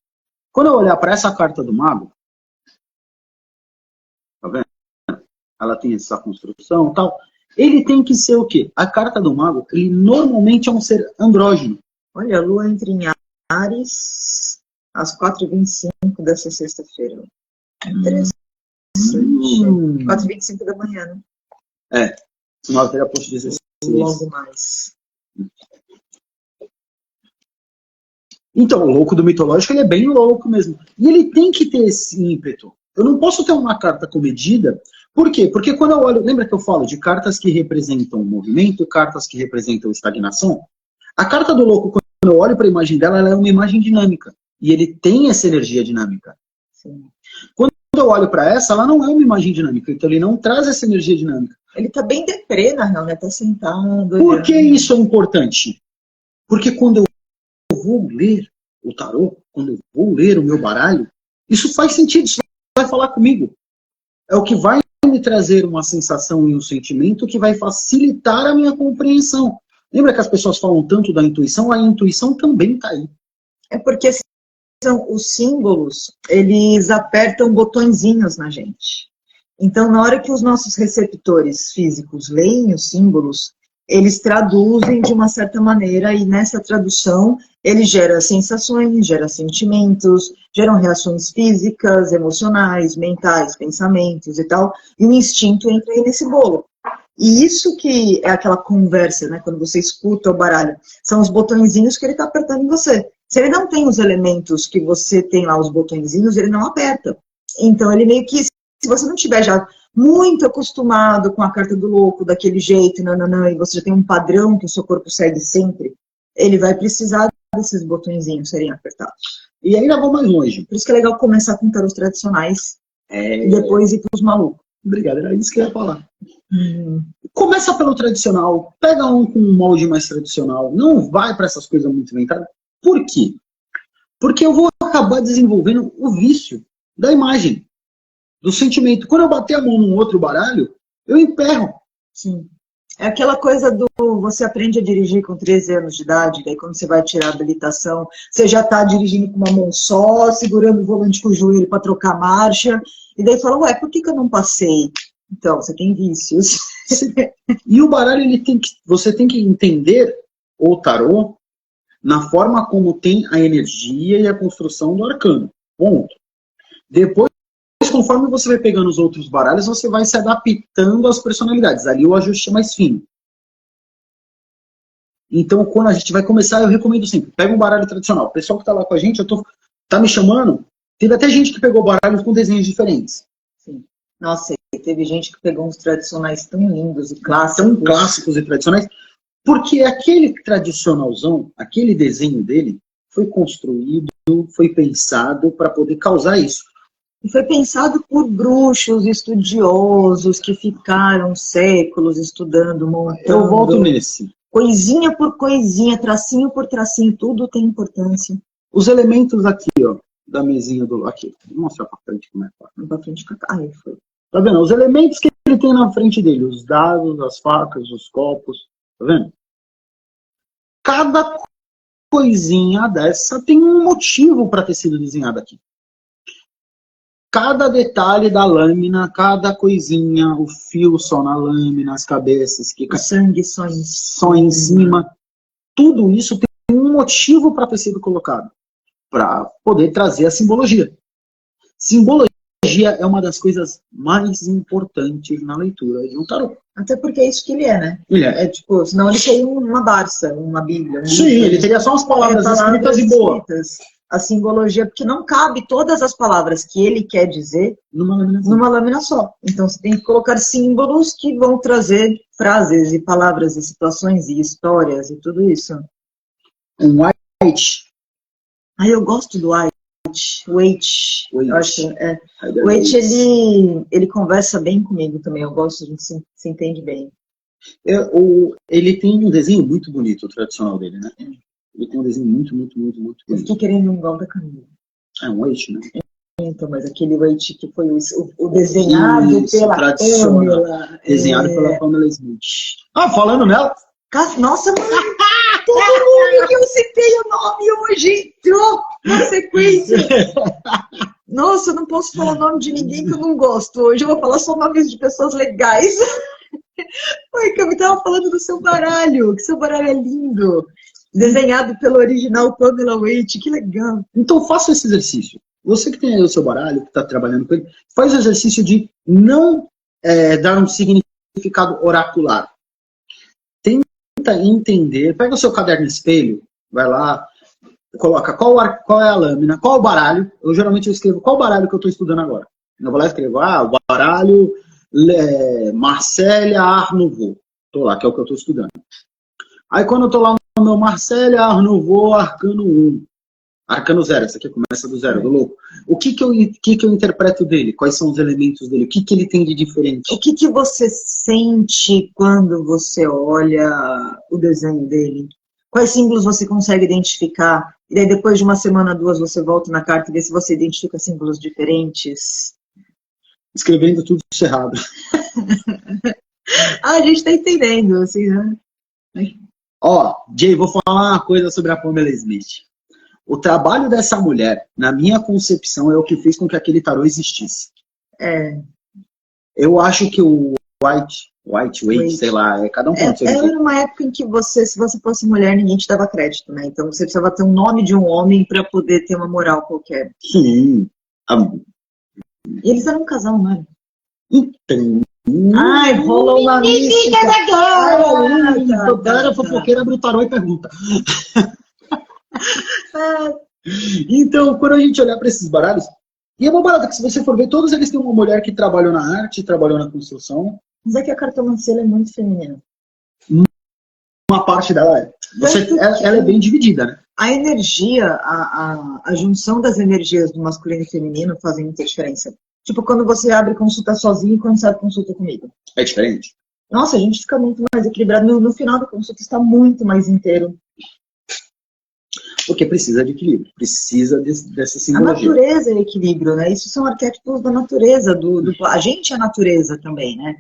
Quando eu olhar para essa carta do mago, tá vendo? Ela tem essa construção e tal. Ele tem que ser o quê? A carta do mago, ele normalmente é um ser andrógeno. Olha, a lua entra em Áries às 4h25 dessa sexta-feira. Interessante. 4h25 da manhã, né? Segunda-feira, posto 16. Logo mais. Então, o louco do mitológico, ele é bem louco mesmo. E ele tem que ter esse ímpeto. Eu não posso ter uma carta comedida. Por quê? Porque quando eu olho... Lembra que eu falo de cartas que representam movimento, cartas que representam estagnação? A carta do louco, quando eu olho para a imagem dela, ela é uma imagem dinâmica. E ele tem essa energia dinâmica. Sim. Quando eu olho para essa, ela não é uma imagem dinâmica. Então, ele não traz essa energia dinâmica. Ele tá bem deprê, na real, né? Tá sentado. Por que isso é importante? Porque quando eu vou ler o tarô, quando eu vou ler o meu baralho, isso faz sentido, isso vai falar comigo. É o que vai me trazer uma sensação e um sentimento que vai facilitar a minha compreensão. Lembra que as pessoas falam tanto da intuição? A intuição também está aí. É porque são os símbolos, eles apertam botõezinhos na gente. Então, na hora que os nossos receptores físicos leem os símbolos, eles traduzem de uma certa maneira e nessa tradução ele gera sensações, gera sentimentos, geram reações físicas, emocionais, mentais, pensamentos e tal, e o instinto entra aí nesse bolo. E isso que é aquela conversa, né, quando você escuta o baralho, são os botõezinhos que ele está apertando em você. Se ele não tem os elementos que você tem lá, os botõezinhos, ele não aperta. Então ele meio que, se você não tiver já muito acostumado com a carta do louco, daquele jeito, e você já tem um padrão que o seu corpo segue sempre, ele vai precisar desses botõezinhos serem apertados. E ainda vou mais longe. Por isso que é legal começar com tarôs tradicionais e depois ir para os malucos. Obrigado, era isso que eu ia falar. Começa pelo tradicional, pega um com um molde mais tradicional, não vai para essas coisas muito inventadas. Por quê? Porque eu vou acabar desenvolvendo o vício da imagem, do sentimento. Quando eu bater a mão num outro baralho, eu emperro. Sim. É aquela coisa do você aprende a dirigir com 13 anos de idade, daí quando você vai tirar a habilitação, você já está dirigindo com uma mão só, segurando o volante com o joelho para trocar a marcha, e daí fala, ué, por que eu não passei? Então, você tem vícios. E o baralho, você tem que entender o tarô na forma como tem a energia e a construção do arcano. Ponto. Depois, conforme você vai pegando os outros baralhos, você vai se adaptando às personalidades. Ali o ajuste é mais fino. Então, quando a gente vai começar, eu recomendo sempre, pega um baralho tradicional. O pessoal que está lá com a gente, tá me chamando, teve até gente que pegou baralhos com desenhos diferentes. Sim. Nossa, teve gente que pegou uns tradicionais tão lindos e clássicos. Tão clássicos e tradicionais. Porque aquele tradicionalzão, aquele desenho dele, foi construído, foi pensado para poder causar isso. E foi pensado por bruxos, estudiosos, que ficaram séculos estudando, montando. Eu volto nesse. Coisinha por coisinha, tracinho por tracinho, tudo tem importância. Os elementos aqui, ó, da mesinha do... Aqui, vou mostrar para frente como é que tá. Pra frente, aí foi. Tá vendo? Os elementos que ele tem na frente dele, os dados, as facas, os copos, tá vendo? Cada coisinha dessa tem um motivo para ter sido desenhada aqui. Cada detalhe da lâmina, cada coisinha, o fio só na lâmina, as cabeças, que o sangue só em cima, tudo isso tem um motivo para ter sido colocado, para poder trazer a simbologia. Simbologia é uma das coisas mais importantes na leitura de um tarô. Até porque é isso que ele é, né? Ele é. É tipo, senão ele seria uma Barça, uma Bíblia. Sim, ele teria só as palavras escritas e boa. A simbologia, porque não cabe todas as palavras que ele quer dizer numa lâmina só. Então você tem que colocar símbolos que vão trazer frases e palavras e situações e histórias e tudo isso. Um white. Eu gosto do white. Waite. Eu acho que é. O Waite, ele conversa bem comigo também. Eu gosto, a gente se entende bem. Ele tem um desenho muito bonito, o tradicional dele, né? Ele tem um desenho muito, muito, muito, muito bonito. Eu fiquei querendo um igual da Camila. É um Waite, né? Então, mas aquele Waite que foi o desenhado pela Pamela. Desenhado pela Pamela Smith. Falando nela. Nossa, mãe, todo mundo que eu citei o nome hoje entrou na sequência. Nossa, eu não posso falar o nome de ninguém que eu não gosto. Hoje eu vou falar só nomes de pessoas legais. Oi, Cami, estava falando do seu baralho, que seu baralho é lindo. Desenhado pelo original Pamela Waite, que legal. Então faça esse exercício. Você que tem aí o seu baralho, que está trabalhando com ele, faz o exercício de não dar um significado oracular. Tenta entender, pega o seu caderno espelho, vai lá, coloca qual é a lâmina, qual o baralho. Geralmente eu escrevo qual baralho que eu estou estudando agora. Eu vou lá e escrevo, o baralho Marcelle Art Nouveau. Estou lá, que é o que eu estou estudando. Aí quando eu estou lá no meu Marcelle Art Nouveau Arcano 1, Arcano 0, essa aqui começa do 0, do louco. O que eu interpreto dele? Quais são os elementos dele? O que ele tem de diferente? O que você sente quando você olha o desenho dele? Quais símbolos você consegue identificar? E aí depois de uma semana, 2, você volta na carta e vê se você identifica símbolos diferentes? Escrevendo tudo errado. A gente está entendendo, assim, né? Jay, vou falar uma coisa sobre a Pamela Smith. O trabalho dessa mulher, na minha concepção, é o que fez com que aquele tarô existisse. Eu acho que o Waite, sei lá, cada um tem. Era uma época em que se você fosse mulher, ninguém te dava crédito, né? Então você precisava ter um nome de um homem para poder ter uma moral qualquer. Sim. E eles eram um casal, não era? Então... Ai, rolou uma mística. Galera fofoqueira abre o tarô e pergunta. Então, quando a gente olhar para esses baralhos, e é uma barata que, se você for ver, todos eles têm uma mulher que trabalhou na arte, trabalhou na construção. Mas é que a cartomancia é muito feminina. Uma parte dela ela é bem dividida, né? A energia, a junção das energias do masculino e feminino fazem muita diferença. Tipo, quando você abre consulta sozinho e quando você abre consulta comigo. É diferente? Nossa, a gente fica muito mais equilibrado. No final da consulta está muito mais inteiro. Porque precisa de equilíbrio, precisa dessa simbologia. A natureza é equilíbrio, né? Isso são arquétipos da natureza. A gente é a natureza também, né?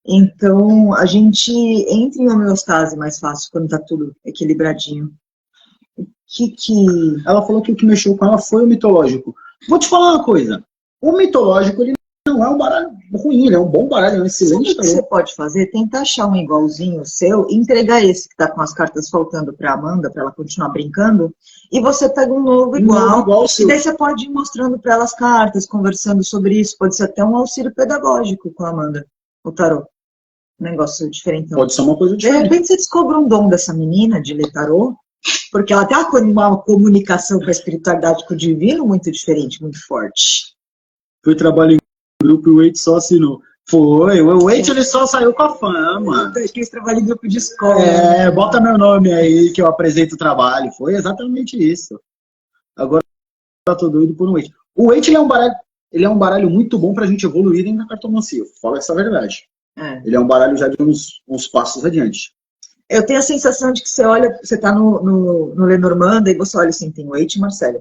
Então, a gente entra em homeostase mais fácil quando está tudo equilibradinho. Ela falou que o que mexeu com ela foi o mitológico. Vou te falar uma coisa. O mitológico, ele não é um baralho ruim, ele é um bom baralho, é um excelente tarô. O que você pode fazer? Tentar achar um igualzinho seu e entregar esse que está com as cartas faltando para a Amanda, para ela continuar brincando, e você pega um novo igual e daí você pode ir mostrando para ela as cartas, conversando sobre isso. Pode ser até um auxílio pedagógico com a Amanda, o tarô. Um negócio diferente. Pode ser uma coisa diferente. De repente você descobre um dom dessa menina de ler tarô, porque ela tem uma comunicação com a espiritualidade, com o divino muito diferente, muito forte. Foi trabalho em grupo e o Waite só assinou. Foi, o Waite ele só saiu com a fama. Eu fiz trabalho em grupo de escola. Bota meu nome aí que eu apresento o trabalho. Foi exatamente isso. Agora eu tô doido por um Waite. O Waite ele é um baralho muito bom pra gente evoluir dentro da cartomancia. Eu falo essa verdade. Ele é um baralho já de uns passos adiante. Eu tenho a sensação de que você olha, você tá no Lenormand e você olha assim, tem o Waite e Marcelle.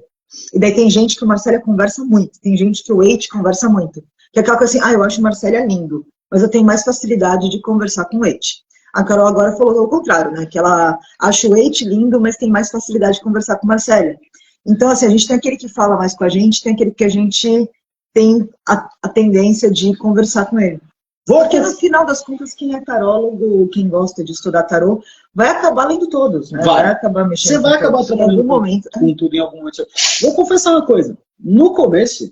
E daí tem gente que o Marcelle conversa muito, tem gente que o Waite conversa muito. Que é aquela coisa assim, eu acho o Marcelle lindo, mas eu tenho mais facilidade de conversar com o Waite. A Carol agora falou o contrário, né? Que ela acha o Waite lindo, mas tem mais facilidade de conversar com o Marcelle. Então, assim, a gente tem aquele que fala mais com a gente, tem aquele que a gente tem a tendência de conversar com ele. Porque no final das contas, quem é tarólogo, quem gosta de estudar tarô, vai acabar lendo todos, né? Vai acabar mexendo. Você vai acabar trabalhando em algum momento. Com tudo em algum momento. Vou confessar uma coisa. No começo,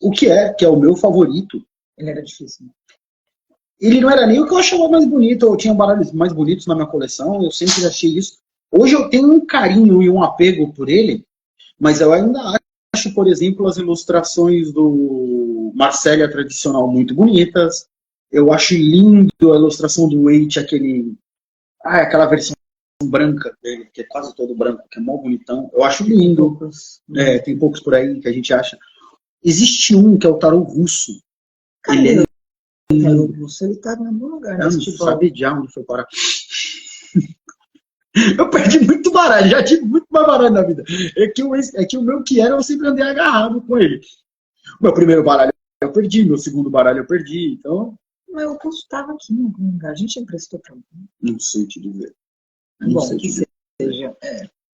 o que é o meu favorito, ele era difícil. Ele não era nem o que eu achava mais bonito. Eu tinha baralhos mais bonitos na minha coleção, eu sempre achei isso. Hoje eu tenho um carinho e um apego por ele, mas eu ainda acho, por exemplo, as ilustrações do Marcelle tradicional muito bonitas. Eu acho lindo a ilustração do Waite, aquela versão branca dele, que é quase todo branco, que é mó bonitão. Eu acho lindo. Tem poucos por aí que a gente acha. Existe um que é o tarô russo. Cadê o tarô russo? Ele tá em algum lugar. Eu não sabe já onde foi parar. Eu perdi muito baralho, já tive muito mais baralho na vida. É que o meu que era, eu sempre andei agarrado com ele. Meu primeiro baralho eu perdi, meu segundo baralho eu perdi, então... Mas eu estava aqui em algum lugar, a gente emprestou para mim. Não sei te dizer. Não sei que seja.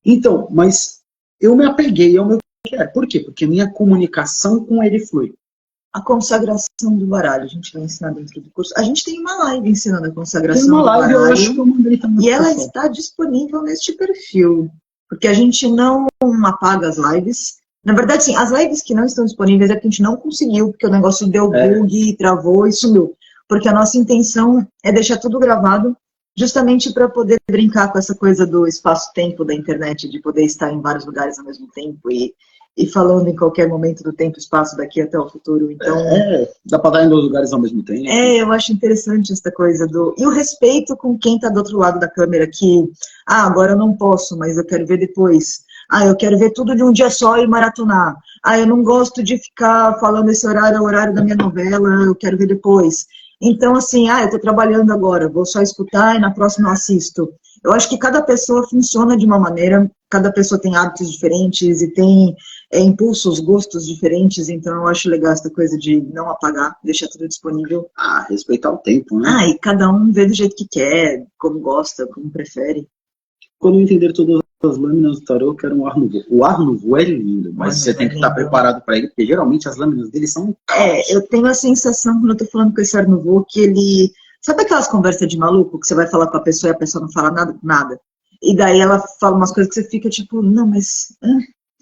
Então, mas eu me apeguei ao meu que era. Por quê? Porque a minha comunicação com ele flui. A consagração do baralho, a gente vai ensinar dentro do curso. A gente tem uma live ensinando a consagração do baralho. Tem uma live, eu acho que eu mandei também. E ela está disponível neste perfil. Porque a gente não apaga as lives. Na verdade, sim, as lives que não estão disponíveis é que a gente não conseguiu, porque o negócio deu bug, travou e sumiu. Porque a nossa intenção é deixar tudo gravado, justamente para poder brincar com essa coisa do espaço-tempo da internet, de poder estar em vários lugares ao mesmo tempo e falando em qualquer momento do tempo e espaço daqui até o futuro. Então, dá para dar em 2 lugares ao mesmo tempo. Eu acho interessante essa coisa do... E o respeito com quem está do outro lado da câmera, que, agora eu não posso, mas eu quero ver depois. Eu quero ver tudo de um dia só e maratonar. Eu não gosto de ficar falando esse horário é o horário da minha novela, eu quero ver depois. Então, assim, eu estou trabalhando agora, vou só escutar e na próxima eu assisto. Eu acho que cada pessoa funciona de uma maneira, cada pessoa tem hábitos diferentes e tem impulsos, gostos diferentes, então eu acho legal essa coisa de não apagar, deixar tudo disponível. Respeitar o tempo, né? E cada um vê do jeito que quer, como gosta, como prefere. Quando eu entender todas as lâminas do tarô, eu quero um Art Nouveau. O Art Nouveau é lindo, mas você tem que estar preparado para ele, porque geralmente as lâminas dele são... eu tenho a sensação, quando eu tô falando com esse Art Nouveau, que ele... Sabe aquelas conversas de maluco, que você vai falar com a pessoa e a pessoa não fala nada? E daí ela fala umas coisas que você fica tipo, não, mas...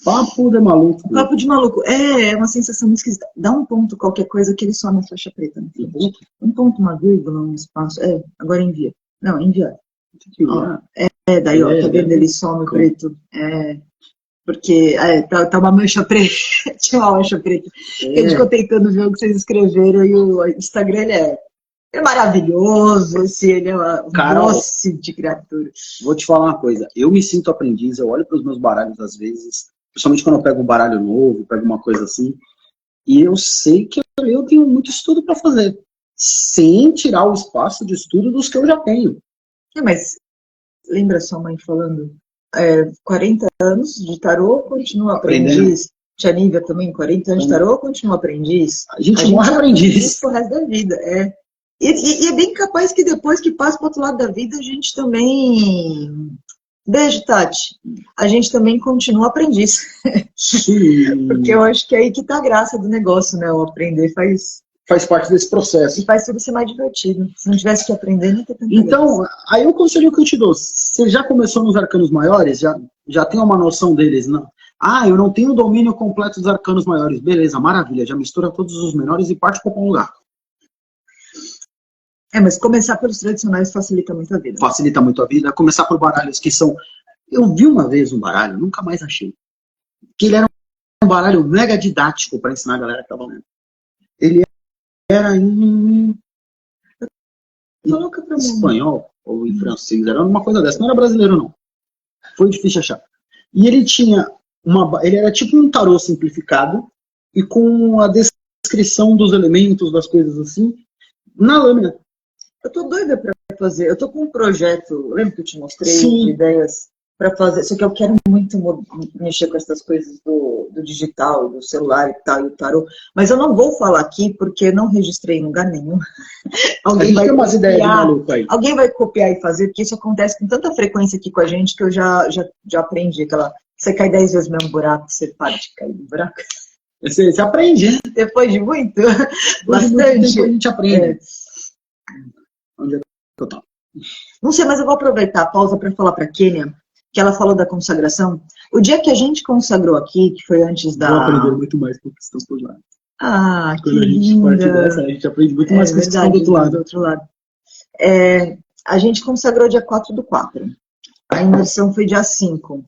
Papo de maluco. Papo de maluco. É uma sensação muito esquisita. Dá um ponto, qualquer coisa, que ele some a faixa preta. Né? Um ponto, uma vírgula, um espaço. Agora envia. Não, enviar. Daí, ó, tá vendo? Ele some o preto. Porque tá uma mancha preta. Tinha uma mancha preta. A gente ficou tentando ver o que vocês escreveram e o Instagram, ele é maravilhoso, ele é um doce de criatura. Vou te falar uma coisa. Eu me sinto aprendiz, eu olho para os meus baralhos às vezes, principalmente quando eu pego um baralho novo, pego uma coisa assim, e eu sei que eu tenho muito estudo para fazer, sem tirar o espaço de estudo dos que eu já tenho. Mas lembra sua mãe falando, 40 anos de tarô, continua aprendiz. Tia Nívia também, 40 anos de tarô, continua aprendiz. A gente morre aprendiz. Pro resto da vida, E é bem capaz que depois que passa para o outro lado da vida, a gente também... Beijo, Tati. A gente também continua aprendiz. Sim. Porque eu acho que é aí que tá a graça do negócio, né? O aprender faz parte desse processo. E faz tudo ser mais divertido. Se não tivesse que aprender, não ia ter tanto Então, aí o conselho que eu te dou, você já começou nos arcanos maiores? Já tem uma noção deles? Não? Eu não tenho o domínio completo dos arcanos maiores. Beleza, maravilha. Já mistura todos os menores e parte para um lugar. Mas começar pelos tradicionais facilita muito a vida. Facilita muito a vida. Começar por baralhos que são... Eu vi uma vez um baralho, nunca mais achei. Que ele era um baralho mega didático para ensinar a galera que estava lendo. Ele era em espanhol ou em francês. Era uma coisa dessa. Não era brasileiro, não. Foi difícil achar. E ele tinha ele era tipo um tarô simplificado e com a descrição dos elementos, das coisas assim, na lâmina. Eu tô doida para fazer. Eu tô com um projeto, lembra que eu te mostrei de ideias para fazer? Só que eu quero muito mexer com essas coisas do digital, do celular e tal, e o tarô. Mas eu não vou falar aqui porque não registrei em lugar nenhum. Alguém vai umas ideias de maluco aí. Alguém vai copiar e fazer, porque isso acontece com tanta frequência aqui com a gente que eu já aprendi aquela. Você cai 10 vezes no mesmo buraco, você para de cair no buraco. Você aprende, né? Depois de muito? Bastante. Depois a gente aprende. Onde é que eu tô? Não sei, mas eu vou aproveitar a pausa para falar para a Kênia, que ela falou da consagração. O dia que a gente consagrou aqui, que foi antes da... Vou aprender muito mais com o que estão por lá. Quando a gente parte dessa, a gente aprende muito mais com o que estão do outro lado. A gente consagrou dia 4/4. A imersão foi dia 5.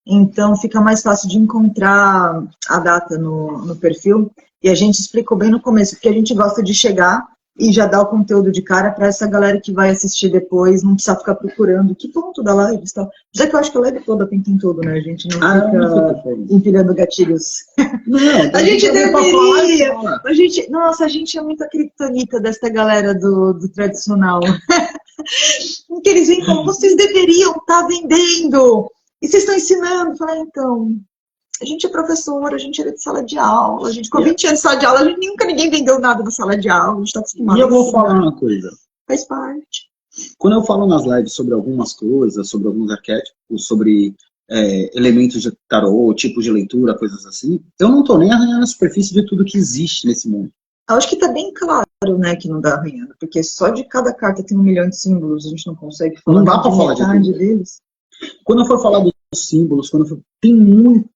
Então fica mais fácil de encontrar a data no perfil. E a gente explicou bem no começo, porque a gente gosta de chegar e já dá o conteúdo de cara para essa galera que vai assistir depois, não precisar ficar procurando que ponto da live está. Já que eu acho que a live toda tem tudo, né? A gente não fica empilhando gatilhos. Não, a gente deveria. Nossa, a gente é muito a criptonita dessa galera do tradicional. Que eles vêm como vocês deveriam estar vendendo. E vocês estão ensinando. Fala, então, a gente é professora, a gente é de sala de aula, a gente ficou 20 anos em sala de aula, ninguém vendeu nada na sala de aula, a gente está acostumado. E eu vou falar uma coisa. Faz parte. Quando eu falo nas lives sobre algumas coisas, sobre alguns arquétipos, sobre elementos de tarô, tipos de leitura, coisas assim, eu não estou nem arranhando a superfície de tudo que existe nesse mundo. Eu acho que está bem claro, né, que não dá arranhando, porque só de cada carta tem 1 milhão de símbolos, a gente não consegue falar. Não dá para falar de tudo deles. Quando eu for falar dos símbolos, tem muito.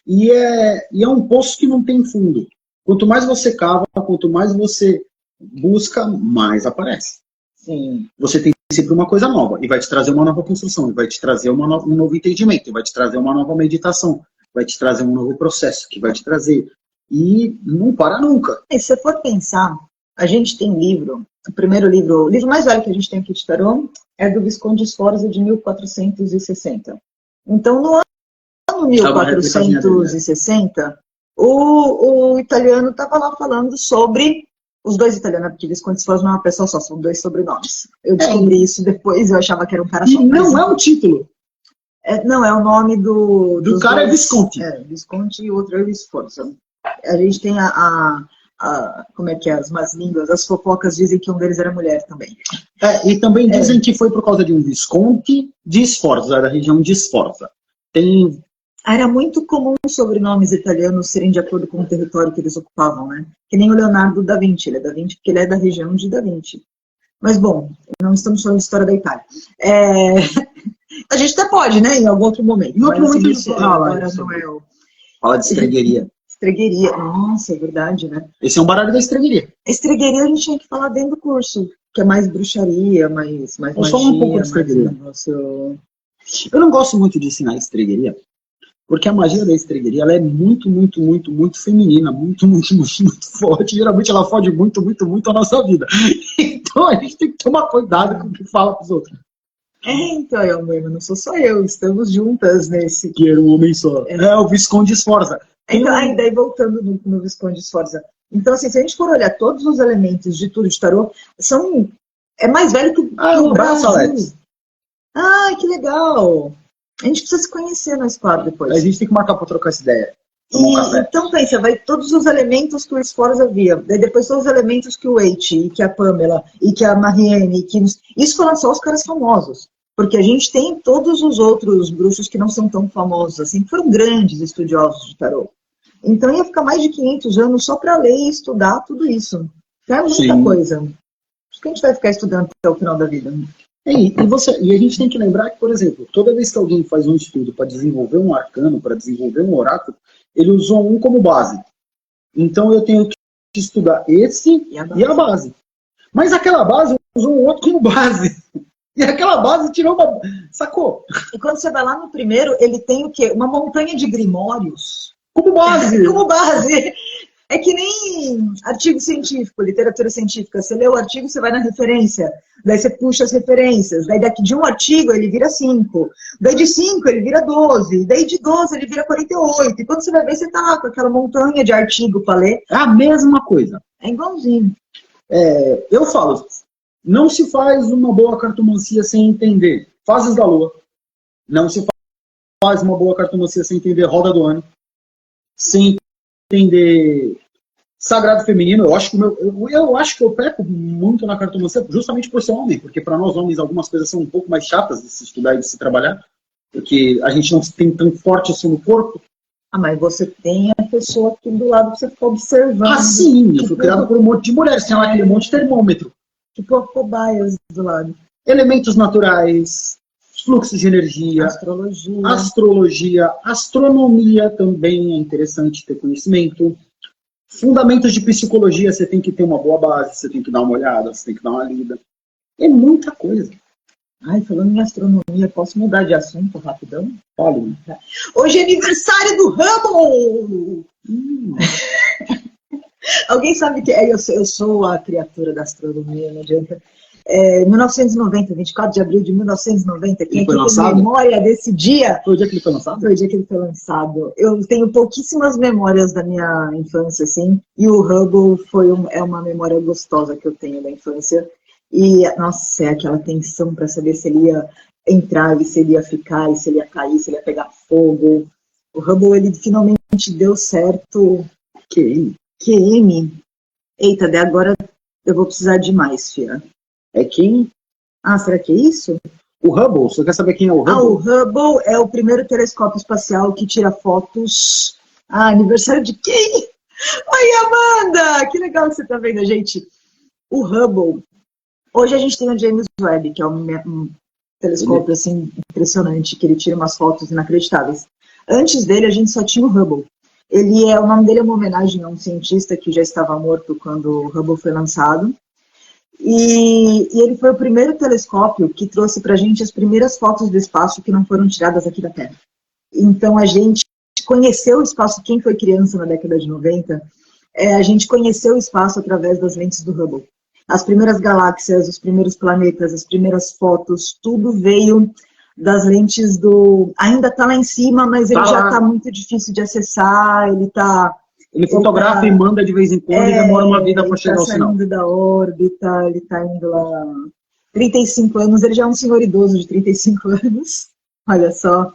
E é um poço que não tem fundo. Quanto mais você cava, quanto mais você busca, mais aparece. Sim. Você tem sempre uma coisa nova, e vai te trazer uma nova construção, e vai te trazer um novo entendimento, e vai te trazer uma nova meditação, vai te trazer um novo processo, que vai te trazer. E não para nunca. E se você for pensar, a gente tem livro, o primeiro livro, o livro mais velho que a gente tem aqui de tarô é do Visconde Sforza, de 1460. Então, no ano 1460, o italiano estava lá falando sobre os dois italianos, porque Visconde Sforza não é uma pessoa só, são 2 sobrenomes. Eu descobri isso depois, eu achava que era um cara só. E não é um título. Não, é o nome do cara dois, é Visconti. Visconti e o outro é Sforza. A gente tem como é que é, as más línguas, as fofocas dizem que um deles era mulher também. E também dizem que foi por causa de um Visconti de Sforza, da região de Sforza. Era muito comum os sobrenomes italianos serem de acordo com o território que eles ocupavam, né? Que nem o Leonardo da Vinci, ele é da Vinci porque ele é da região de Da Vinci. Mas, bom, não estamos falando de história da Itália. A gente até pode, né, em algum outro momento. Em outro momento a gente fala Fala de estregueria. Estregueria, nossa, é verdade, né? Esse é um baralho da estregueria. Estregueria a gente tinha que falar dentro do curso, que é mais bruxaria, mais magia. Só um pouco de estregueria. Eu não gosto muito de ensinar estregueria, porque a magia da estregueria ela é muito, muito, muito, muito feminina, muito, muito, muito, muito forte. Geralmente ela fode muito, muito, muito a nossa vida. Então a gente tem que tomar cuidado com o que fala para os outros. Então, Elmer, não sou só eu, estamos juntas nesse. Que era um homem só. O Visconde Sforza. Então, daí voltando no Visconde Sforza. Então, assim, se a gente for olhar todos os elementos de tudo de tarô, é mais velho que o Brasil. Que legal! A gente precisa se conhecer nós quatro depois. A gente tem que marcar para trocar essa ideia. Então pensa, vai todos os elementos que o Sforza via, daí depois todos os elementos que o Eiti, e que a Pamela, e que a Marianne, isso foram só os caras famosos, porque a gente tem todos os outros bruxos que não são tão famosos assim, que foram grandes estudiosos de tarô. Então ia ficar mais de 500 anos só para ler e estudar tudo isso. É muita coisa. Acho que a gente vai ficar estudando até o final da vida. E a gente tem que lembrar que, por exemplo, toda vez que alguém faz um estudo para desenvolver um arcano, para desenvolver um oráculo, ele usou um como base. Então eu tenho que estudar esse e a base. Mas aquela base usou um outro como base. E aquela base tirou uma... Sacou? E quando você vai lá no primeiro, ele tem o quê? Uma montanha de grimórios. Como base. Como base. É que nem artigo científico, literatura científica. Você lê o artigo, você vai na referência. Daí você puxa as referências. Daí daqui de um artigo ele vira 5. Daí de 5 ele vira 12. Daí de 12 ele vira 48. E quando você vai ver, você tá lá com aquela montanha de artigo para ler. É a mesma coisa. É igualzinho. Eu falo, não se faz uma boa cartomancia sem entender fases da lua. Não se faz uma boa cartomancia sem entender roda do ano. Sem entender sagrado feminino. Eu acho que eu peco muito na cartomancia justamente por ser homem, porque para nós homens algumas coisas são um pouco mais chatas de se estudar e de se trabalhar, porque a gente não tem tão forte assim no corpo. Mas você tem a pessoa aqui do lado que você fica observando. Sim, eu fui criado por um monte de mulheres, tem lá aquele monte de termômetro. Tipo a cobaias do lado. Elementos naturais, fluxos de energia, astrologia, astronomia também é interessante ter conhecimento. Fundamentos de psicologia, você tem que ter uma boa base, você tem que dar uma olhada, você tem que dar uma lida. É muita coisa. Falando em astronomia, posso mudar de assunto rapidão? Fale. Hoje é aniversário do Hubble! Alguém sabe que eu sou a criatura da astronomia, não adianta. 1990, 24 de abril de 1990, quem aqui tem memória desse dia? Foi o dia que ele foi lançado? Foi o dia que ele foi lançado. Eu tenho pouquíssimas memórias da minha infância, assim, e o Hubble é uma memória gostosa que eu tenho da infância. E, nossa, é aquela tensão para saber se ele ia entrar, e se ele ia ficar, e se ele ia cair, se ele ia pegar fogo. O Hubble, ele finalmente deu certo. QM? Eita, daí agora eu vou precisar de mais, Fia. É quem? Ah, será que é isso? O Hubble? Você quer saber quem é o Hubble? O Hubble é o primeiro telescópio espacial que tira fotos... aniversário de quem? Oi, Amanda! Que legal que você tá vendo, gente. O Hubble... Hoje a gente tem o James Webb, que é um telescópio assim, impressionante, que ele tira umas fotos inacreditáveis. Antes dele, a gente só tinha o Hubble. O nome dele é uma homenagem a um cientista que já estava morto quando o Hubble foi lançado. E ele foi o primeiro telescópio que trouxe para a gente as primeiras fotos do espaço que não foram tiradas aqui da Terra. Então a gente conheceu o espaço, quem foi criança na década de 90, a gente conheceu o espaço através das lentes do Hubble. As primeiras galáxias, os primeiros planetas, as primeiras fotos, tudo veio das lentes do... Ainda está lá em cima, mas ele já está muito difícil de acessar, Ele fotografa e manda de vez em quando e demora uma vida para chegar ao sinal. Ele está saindo da órbita, ele está indo lá... 35 anos, ele já é um senhor idoso de 35 anos. Olha só.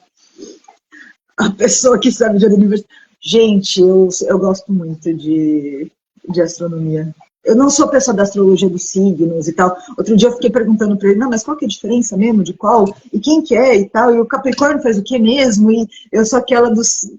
A pessoa que sabe de universo. Gente, eu gosto muito de astronomia. Eu não sou pessoa da astrologia dos signos e tal. Outro dia eu fiquei perguntando para ele, não, mas qual que é a diferença mesmo, de qual? E quem que é e tal? E o Capricórnio faz o que mesmo? E eu sou aquela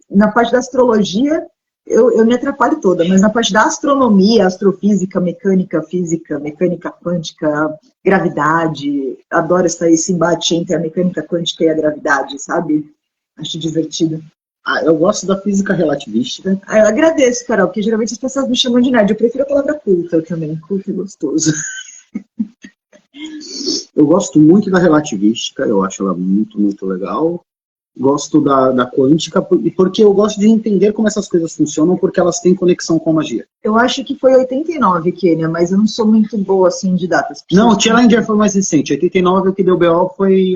na parte da astrologia... Eu me atrapalho toda, mas na parte da astronomia, astrofísica, mecânica, física, mecânica quântica, gravidade, adoro esse embate entre a mecânica quântica e a gravidade, sabe? Acho divertido. Eu gosto da física relativística. Eu agradeço, Carol, porque geralmente as pessoas me chamam de nerd. Eu prefiro a palavra culta também, culta e gostoso. Eu gosto muito da relativística, eu acho ela muito, muito legal. Gosto da quântica, porque eu gosto de entender como essas coisas funcionam, porque elas têm conexão com a magia. Eu acho que foi 89, Kênia, mas eu não sou muito boa assim de datas. Não, o Challenger foi mais recente. 89, o que deu BO foi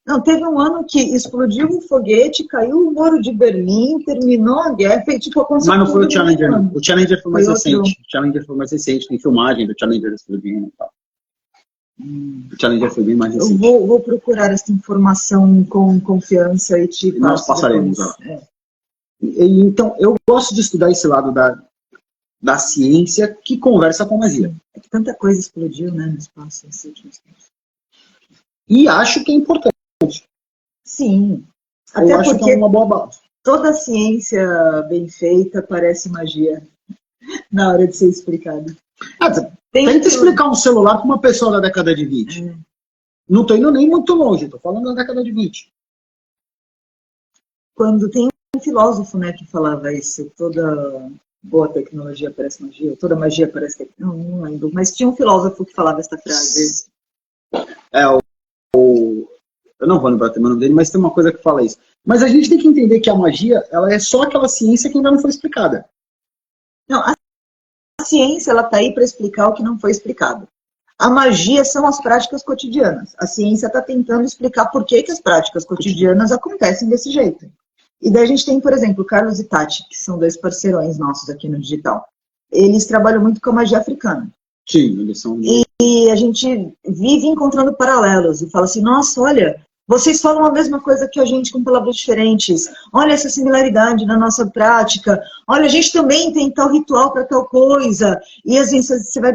Não, teve um ano que explodiu um foguete, caiu o muro de Berlim, terminou a guerra, foi tipo a Mas não foi o Challenger, não. O Challenger foi mais recente. O Challenger foi mais recente, tem filmagem do Challenger explodindo e tal. O Challenger foi bem mais recente. Eu vou procurar essa informação com confiança e te passo. Nós passaremos. Então, eu gosto de estudar esse lado da ciência que conversa com magia. É que tanta coisa explodiu, né, no espaço nesses últimos tempos. E acho que é importante. Sim. Até acho que é uma boa base. Toda ciência bem feita parece magia na hora de ser explicada. Tenta explicar um celular para uma pessoa da década de 20. Não estou indo nem muito longe, estou falando da década de 20. Quando tem um filósofo, né, que falava isso, toda boa tecnologia parece magia, toda magia parece tecnologia, não lembro, mas tinha um filósofo que falava essa frase. Eu não vou lembrar o nome dele, mas tem uma coisa que fala isso. Mas a gente tem que entender que a magia, ela é só aquela ciência que ainda não foi explicada. Não, a ciência, ela está aí para explicar o que não foi explicado. A magia são as práticas cotidianas. A ciência está tentando explicar por que as práticas cotidianas acontecem desse jeito. E daí a gente tem, por exemplo, o Carlos e Tati, que são dois parceirões nossos aqui no digital. Eles trabalham muito com a magia africana. Sim, eles são... E a gente vive encontrando paralelos e fala assim, nossa, olha, vocês falam a mesma coisa que a gente com palavras diferentes. Olha essa similaridade na nossa prática. Olha, a gente também tem tal ritual para tal coisa. E às vezes você vai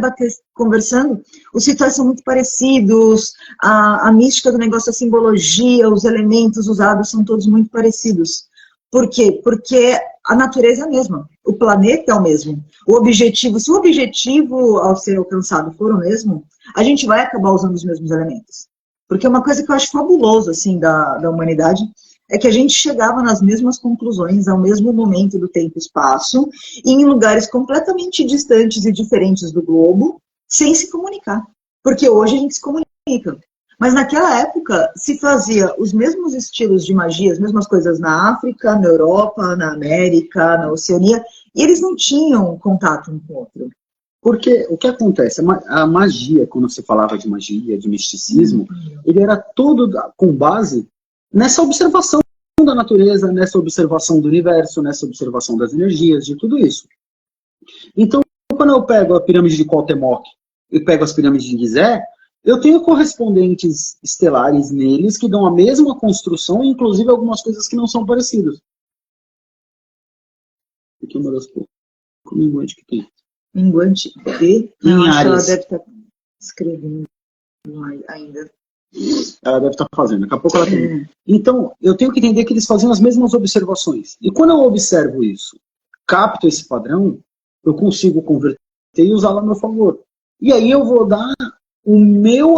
conversando, os rituais são muito parecidos, a mística do negócio, a simbologia, os elementos usados são todos muito parecidos. Por quê? Porque a natureza é a mesma, o planeta é o mesmo. O objetivo, se o objetivo ao ser alcançado for o mesmo, a gente vai acabar usando os mesmos elementos. Porque uma coisa que eu acho fabuloso assim, da humanidade é que a gente chegava nas mesmas conclusões ao mesmo momento do tempo e espaço, e em lugares completamente distantes e diferentes do globo, sem se comunicar. Porque hoje a gente se comunica. Mas naquela época se fazia os mesmos estilos de magia, as mesmas coisas na África, na Europa, na América, na Oceania, E eles não tinham contato um com o outro. Porque o que acontece? A magia, quando você falava de magia, de misticismo, ele era todo com base nessa observação da natureza, nessa observação do universo, nessa observação das energias, de tudo isso. Então, quando eu pego a pirâmide de Cuauhtémoc e pego as pirâmides de Gizé, eu tenho correspondentes estelares neles que dão a mesma construção, inclusive algumas coisas que não são parecidas. Aqui é uma das poucas minguante que tem. Minguante de? Em Acho que ela Áries. deve estar escrevendo ainda. Ela deve estar fazendo, daqui a pouco ela tem. Então, eu tenho que entender que eles faziam as mesmas observações. E quando eu observo isso, capto esse padrão, eu consigo converter e usá-lo a meu favor. E aí eu vou dar o meu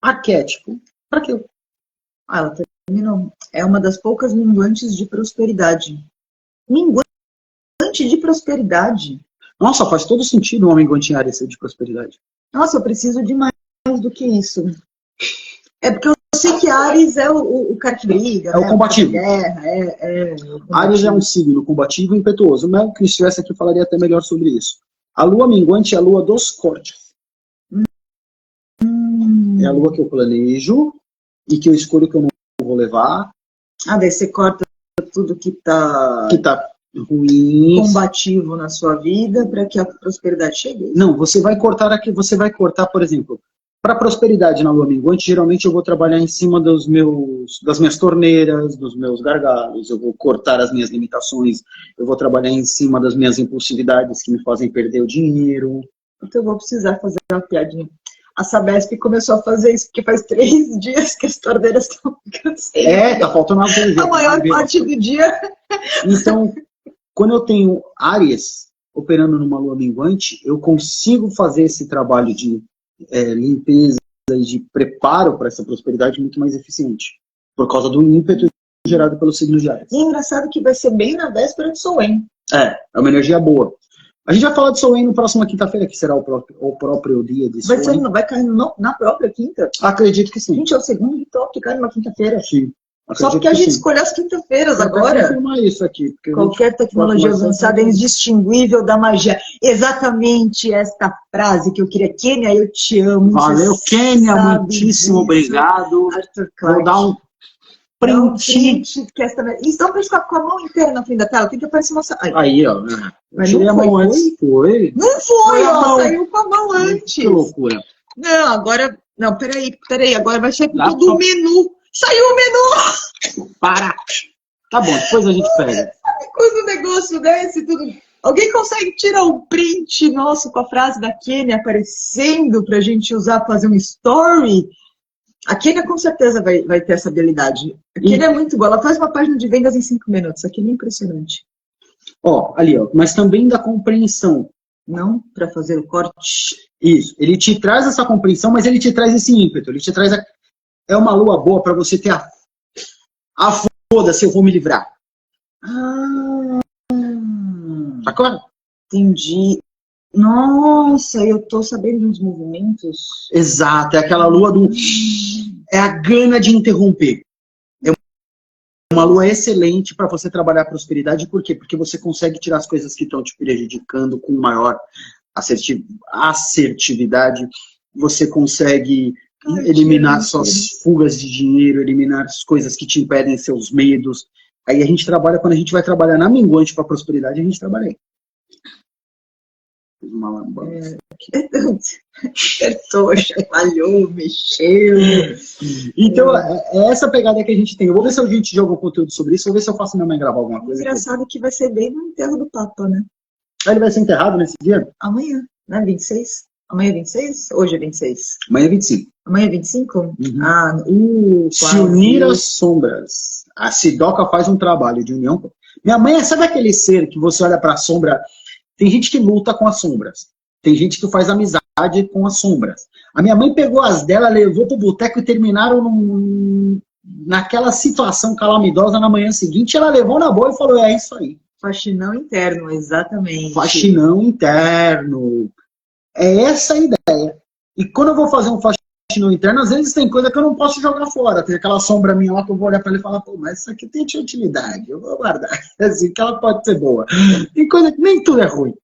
arquétipo para aquilo. Ela terminou. É uma das poucas minguantes de prosperidade. Minguante de prosperidade? Nossa, faz todo sentido um homem minguante em área ser de prosperidade. Nossa, eu preciso de mais do que isso. É porque eu sei que Áries é o cara que briga. É o combativo. Guerra, Áries é um signo combativo e impetuoso. O Mel, que estivesse aqui, falaria até melhor sobre isso. A lua minguante é a lua dos cortes. É a lua que eu planejo e que eu escolho que eu não vou levar. Daí você corta tudo que tá ruim, combativo na sua vida para que a prosperidade chegue. Não, você vai cortar aqui, por exemplo, para prosperidade na lua minguante, geralmente eu vou trabalhar em cima das minhas torneiras, dos meus gargalos, eu vou cortar as minhas limitações, eu vou trabalhar em cima das minhas impulsividades que me fazem perder o dinheiro. Então eu vou precisar fazer uma piadinha. A Sabesp começou a fazer isso, porque faz 3 dias que as torneiras estão ficando sem. Tá faltando uma coisa. A maior parte do dia. Então, quando eu tenho Áries operando numa lua minguante, eu consigo fazer esse trabalho de limpeza e de preparo para essa prosperidade muito mais eficiente, por causa do ímpeto gerado pelo signo de Áries. E é engraçado que vai ser bem na véspera de Soen. É uma energia boa. A gente vai falar de Soen na próxima quinta-feira, que será o próprio dia de Soen. Vai cair na própria quinta? Acredito que sim. Gente, é o segundo ritual que cai numa quinta-feira. Sim. Só porque a gente escolheu as quinta-feiras agora. Eu vou confirmar isso aqui. Qualquer tecnologia avançada é indistinguível da magia. Exatamente esta frase que eu queria. Kênia, eu te amo. Valeu, Kênia, muitíssimo obrigado. Arthur Clarke. Vou dar um print. Então, para ficar com a mão inteira na frente da tela, tem que aparecer uma... Aí, ó. Mas tirei a mão antes. Foi. Não foi, ó. Saiu com a mão antes. Que loucura. Não, agora... Não, peraí. Agora vai ser tudo do menu. Saiu o menu! Para! Tá bom, depois a gente pega. Sabe quando o negócio desce tudo... Alguém consegue tirar um print nosso com a frase da Kênia aparecendo pra gente usar, fazer um story? A Kênia com certeza vai ter essa habilidade. A Kênia é muito boa. Ela faz uma página de vendas em 5 minutos. Aquilo é impressionante. Ó, ali, ó. Mas também da compreensão. Não para fazer o corte. Isso. Ele te traz essa compreensão, mas ele te traz esse ímpeto. Ele te traz É uma lua boa para você ter a foda-se, eu vou me livrar. Tá claro? Entendi. Nossa, eu tô sabendo dos movimentos. Exato, é aquela lua é a gana de interromper. É uma lua excelente para você trabalhar a prosperidade. Por quê? Porque você consegue tirar as coisas que estão te prejudicando com maior assertividade. Você consegue eliminar suas fugas de dinheiro, eliminar as coisas que te impedem seus medos. Aí a gente trabalha, quando a gente vai trabalhar na minguante para prosperidade, a gente trabalha aí. Fiz uma lambança. Acertou, chacoalhou, mexeu. Então, é essa pegada que a gente tem. Eu vou ver se a gente joga um conteúdo sobre isso, vou ver se eu faço minha mãe gravar alguma coisa. Engraçado que vai ser bem no enterro do Papa, né? Ele vai ser enterrado nesse dia? Amanhã, né? 26? Amanhã é 26? Hoje é 26? Amanhã é 25. Amanhã é 25? Se unir às sombras. A Sidoca faz um trabalho de união. Minha mãe, sabe aquele ser que você olha para a sombra? Tem gente que luta com as sombras. Tem gente que faz amizade com as sombras. A minha mãe pegou as dela, levou pro boteco e terminaram naquela situação calamitosa na manhã seguinte. Ela levou na boa e falou, é isso aí. Faxinão interno, exatamente. Faxinão interno. É essa a ideia. E quando eu vou fazer um faxinão no interno, às vezes tem coisa que eu não posso jogar fora. Tem aquela sombra minha lá que eu vou olhar pra ele e falar, pô, mas isso aqui tem utilidade, eu vou guardar. Assim, que ela pode ser boa. Tem coisa que nem tudo é ruim.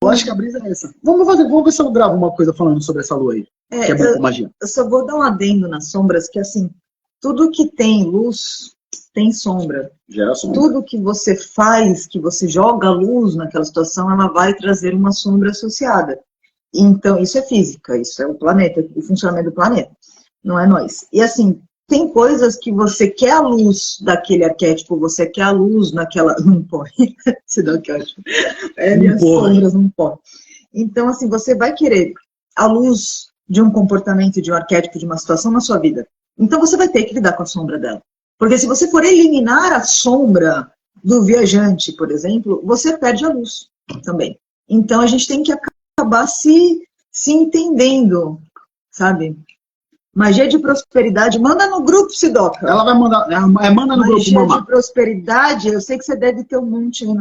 Eu acho que a brisa é essa. Vamos ver se eu gravo uma coisa falando sobre essa lua aí, que é boa com magia. Eu só vou dar um adendo nas sombras, que assim, tudo que tem luz tem sombra. Gera sombra. Tudo que você faz, que você joga luz naquela situação, ela vai trazer uma sombra associada. Então, isso é física, isso é o planeta, o funcionamento do planeta, não é nós. E assim, tem coisas que você quer a luz daquele arquétipo, você quer a luz naquela... Não pode, se dá que eu acho. Minhas sombras não pode. Então, assim, você vai querer a luz de um comportamento, de um arquétipo, de uma situação na sua vida. Então, você vai ter que lidar com a sombra dela. Porque se você for eliminar a sombra do viajante, por exemplo, você perde a luz também. Então, a gente tem que acabar se entendendo, sabe? Magia de prosperidade, manda no grupo, Sidoca. Ela vai mandar, manda no grupo, mamãe. Magia de prosperidade, eu sei que você deve ter um monte aí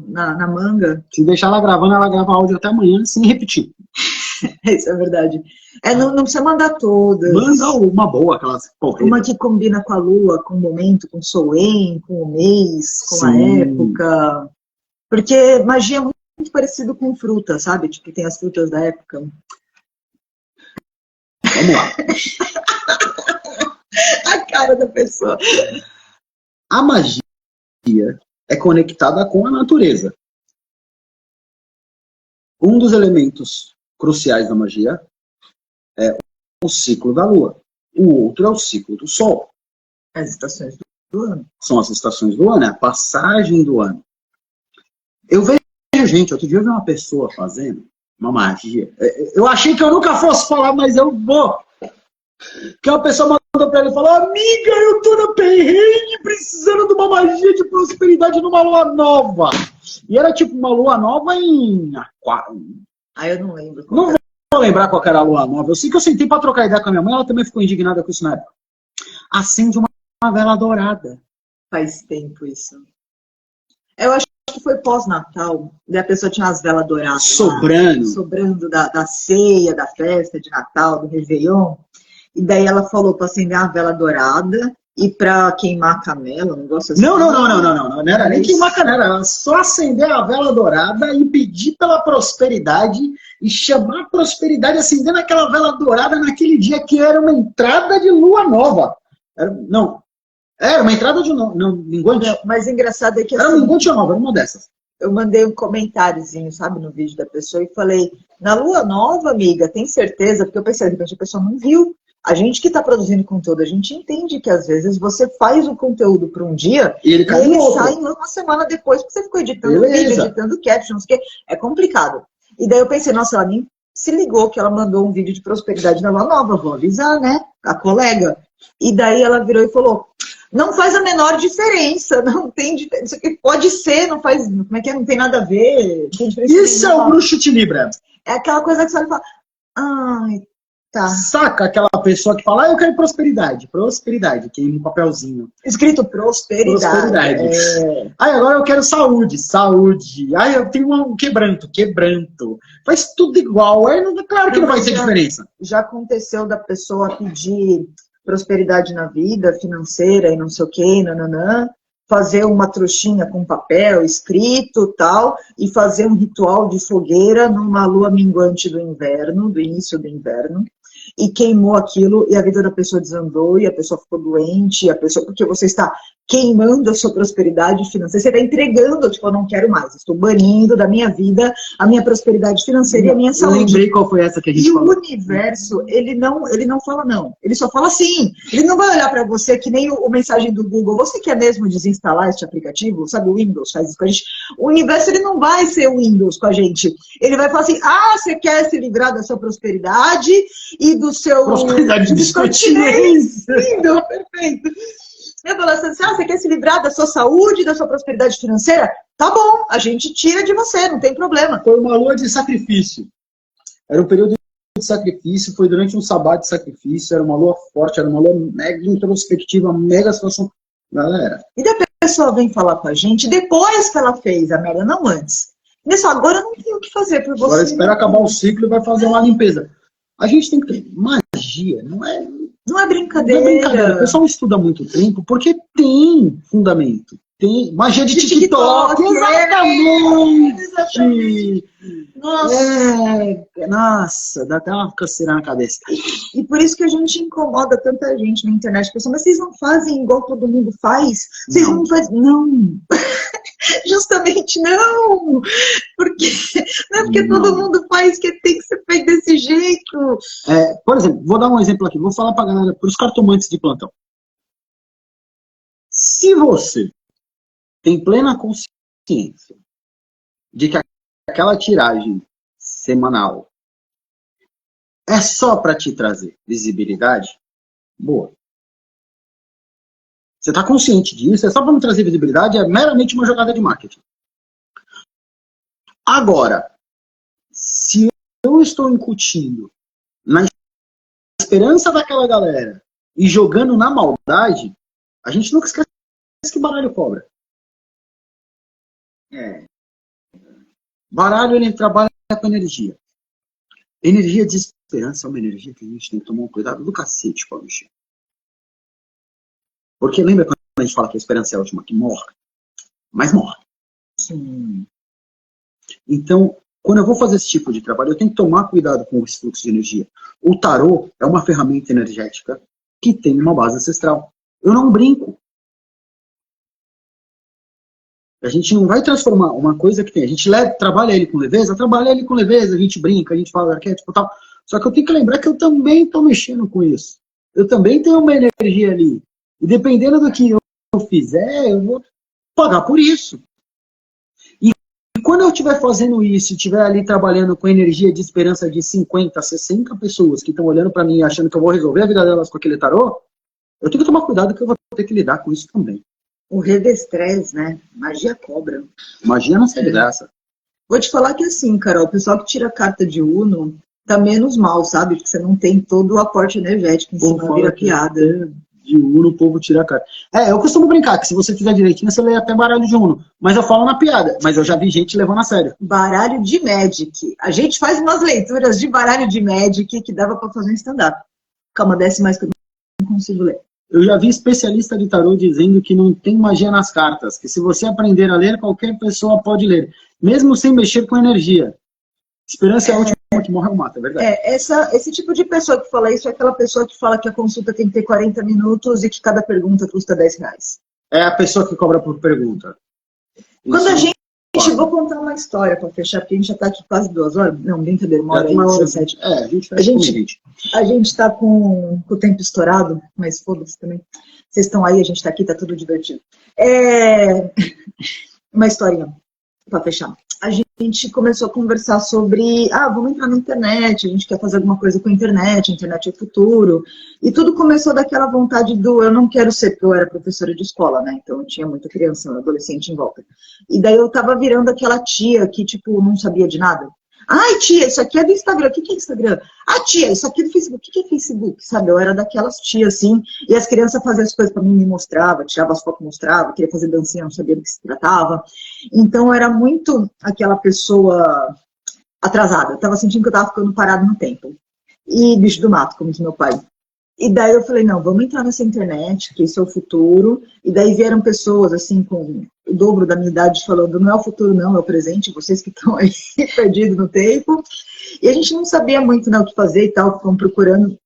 na manga. Se deixar ela gravando, ela grava áudio até amanhã, sem repetir. Isso é verdade. Não precisa mandar todas. Manda uma boa, aquelas porreiras. Uma que combina com a lua, com o momento, com o Soen, com o mês, com Sim. a época. Porque magia é muito parecido com fruta, sabe? Tipo, tem as frutas da época. Vamos lá. A cara da pessoa. A magia é conectada com a natureza. Um dos elementos cruciais da magia é o ciclo da lua. O outro é o ciclo do sol. As estações do ano. São as estações do ano, é a passagem do ano. Eu vejo gente, outro dia eu vi uma pessoa fazendo uma magia. Eu achei que eu nunca fosse falar, mas eu vou. Que uma pessoa mandou pra ele e falou: amiga, eu tô na perrengue precisando de uma magia de prosperidade numa lua nova. E era tipo uma lua nova em aquário. Eu não lembro. Não vou lembrar qual era a lua nova. Eu sei que eu sentei pra trocar ideia com a minha mãe, ela também ficou indignada com isso na época. Acende uma vela dourada. Faz tempo isso. Eu acho que foi pós-Natal, e a pessoa tinha as velas douradas. Sobrando da ceia, da festa de Natal, do Réveillon. E daí ela falou para acender a vela dourada e para queimar a canela, um negócio assim. Não. Não era nem queimar a canela, era só acender a vela dourada e pedir pela prosperidade e chamar a prosperidade acendendo aquela vela dourada naquele dia que era uma entrada de lua nova. Era uma entrada de minguante. Mas engraçado é que era minguante nova, era uma dessas. Eu mandei um comentáriozinho, sabe, no vídeo da pessoa e falei: na lua nova, amiga, tem certeza? Porque eu pensei, de repente a pessoa não viu. A gente que está produzindo conteúdo, a gente entende que às vezes você faz o conteúdo para um dia e ele sai uma semana depois porque você ficou editando vídeo, editando captions, que é complicado. E daí eu pensei, nossa, ela nem se ligou que ela mandou um vídeo de prosperidade na lua nova, vou avisar, né, a colega. E daí ela virou e falou: não faz a menor diferença, não tem diferença, pode ser, não faz, como é que é, não tem nada a ver. Isso é o bruxo de Libra. É aquela coisa que você fala, ai, tá. Saca aquela pessoa que fala: eu quero prosperidade, que é um papelzinho. Escrito prosperidade. Agora eu quero saúde. Eu tenho um quebranto. Faz tudo igual. Claro que não vai ter diferença. Já aconteceu da pessoa pedir prosperidade na vida financeira e não sei o que, nananã, fazer uma trouxinha com papel escrito tal, e fazer um ritual de fogueira numa lua minguante do inverno, do início do inverno, e queimou aquilo e a vida da pessoa desandou e a pessoa ficou doente, porque você está queimando a sua prosperidade financeira, você está entregando, tipo, eu não quero mais, estou banindo da minha vida a minha prosperidade financeira e a minha saúde. Eu lembrei qual foi essa que a gente falou. E o universo, ele não fala não, ele só fala sim. Ele não vai olhar para você que nem o mensagem do Google, você quer mesmo desinstalar este aplicativo? Sabe, o Windows faz isso com a gente. O universo, ele não vai ser o Windows com a gente. Ele vai falar assim: você quer se livrar da sua prosperidade e do seu... Prosperidade de biscoitinês. Lindo, perfeito. Eu falo assim: você quer se livrar da sua saúde, da sua prosperidade financeira? Tá bom, a gente tira de você, não tem problema. Foi uma lua de sacrifício. Era um período de sacrifício, foi durante um sabá de sacrifício, era uma lua forte, era uma lua mega introspectiva, mega situação. Galera. E daí a pessoa vem falar com a gente depois que ela fez a merda, não antes. Agora eu não tenho o que fazer por você. Agora espera acabar o ciclo e vai fazer uma limpeza. A gente tem que ter magia, não é brincadeira. Não é brincadeira. O pessoal estuda há muito tempo porque tem fundamento. Tem magia de TikTok. Exatamente. Exatamente. Nossa, dá até uma canseira na cabeça. E por isso que a gente incomoda tanta gente na internet. Pessoal, mas vocês não fazem igual todo mundo faz? Vocês não fazem? Não. Justamente não. Porque, não é porque todo mundo faz que tem que ser feito desse jeito. Por exemplo, vou dar um exemplo aqui. Vou falar para a galera, para os cartomantes de plantão. Se você tem plena consciência de que aquela tiragem semanal é só para te trazer visibilidade, boa. Você está consciente disso, é só para me trazer visibilidade, é meramente uma jogada de marketing. Agora, se eu estou incutindo na esperança daquela galera e jogando na maldade, a gente nunca esquece que baralho cobra. Baralho, ele trabalha com energia. Energia de esperança é uma energia que a gente tem que tomar um cuidado do cacete para mexer. Porque lembra quando a gente fala que a esperança é a última que morre? Mas morre. Sim. Então, quando eu vou fazer esse tipo de trabalho, eu tenho que tomar cuidado com esse fluxo de energia. O tarô é uma ferramenta energética que tem uma base ancestral. Eu não brinco. A gente não vai transformar uma coisa que tem. A gente trabalha ele com leveza, a gente brinca, a gente fala arquétipo e tal. Só que eu tenho que lembrar que eu também estou mexendo com isso. Eu também tenho uma energia ali. E dependendo do que eu fizer, eu vou pagar por isso. E quando eu estiver fazendo isso, estiver ali trabalhando com energia de esperança de 50, 60 pessoas que estão olhando para mim achando que eu vou resolver a vida delas com aquele tarô, eu tenho que tomar cuidado que eu vou ter que lidar com isso também. O redestresse, né? Magia cobra. Magia não sai de graça. Vou te falar que assim, Carol, o pessoal que tira carta de Uno tá menos mal, sabe? Porque você não tem todo o aporte energético em cima, vira piada. De Uno, o povo tira a carta. Eu costumo brincar que se você fizer direitinho, você lê até baralho de Uno. Mas eu falo na piada. Mas eu já vi gente levando a sério. Baralho de Magic. A gente faz umas leituras de baralho de Magic que dava pra fazer um stand-up. Calma, desce mais que eu não consigo ler. Eu já vi especialista de tarô dizendo que não tem magia nas cartas, que se você aprender a ler, qualquer pessoa pode ler, mesmo sem mexer com energia. Esperança é a última que morre ou mata, é verdade. Esse tipo de pessoa que fala isso é aquela pessoa que fala que a consulta tem que ter 40 minutos e que cada pergunta custa R$10. É a pessoa que cobra por pergunta. Quando a gente... Vou contar uma história para fechar, porque a gente já está aqui quase 2 horas. Não, brincadeira, uma hora e 17. A gente está com o tempo estourado, mas foda-se também. Vocês estão aí, a gente está aqui, está tudo divertido. Uma historinha para fechar. A gente começou a conversar sobre, vamos entrar na internet, a gente quer fazer alguma coisa com a internet é o futuro. E tudo começou daquela vontade eu não quero ser, porque eu era professora de escola, né? Então eu tinha muita criança, adolescente em volta. E daí eu tava virando aquela tia que, tipo, não sabia de nada. Ai, tia, isso aqui é do Instagram. O que é Instagram? Tia, isso aqui é do Facebook. O que é Facebook? Sabe, eu era daquelas tias, assim, e as crianças faziam as coisas pra mim, me mostrava, tirava as fotos, mostrava, queria fazer dancinha, não sabia do que se tratava. Então, eu era muito aquela pessoa atrasada. Eu tava sentindo que eu tava ficando parado no tempo. E bicho do mato, como diz meu pai. E daí eu falei, não, vamos entrar nessa internet, que isso é o futuro. E daí vieram pessoas, assim, com o dobro da minha idade, falando, não é o futuro não, é o presente, vocês que estão aí perdidos no tempo. E a gente não sabia muito, né, o que fazer e tal, ficamos procurando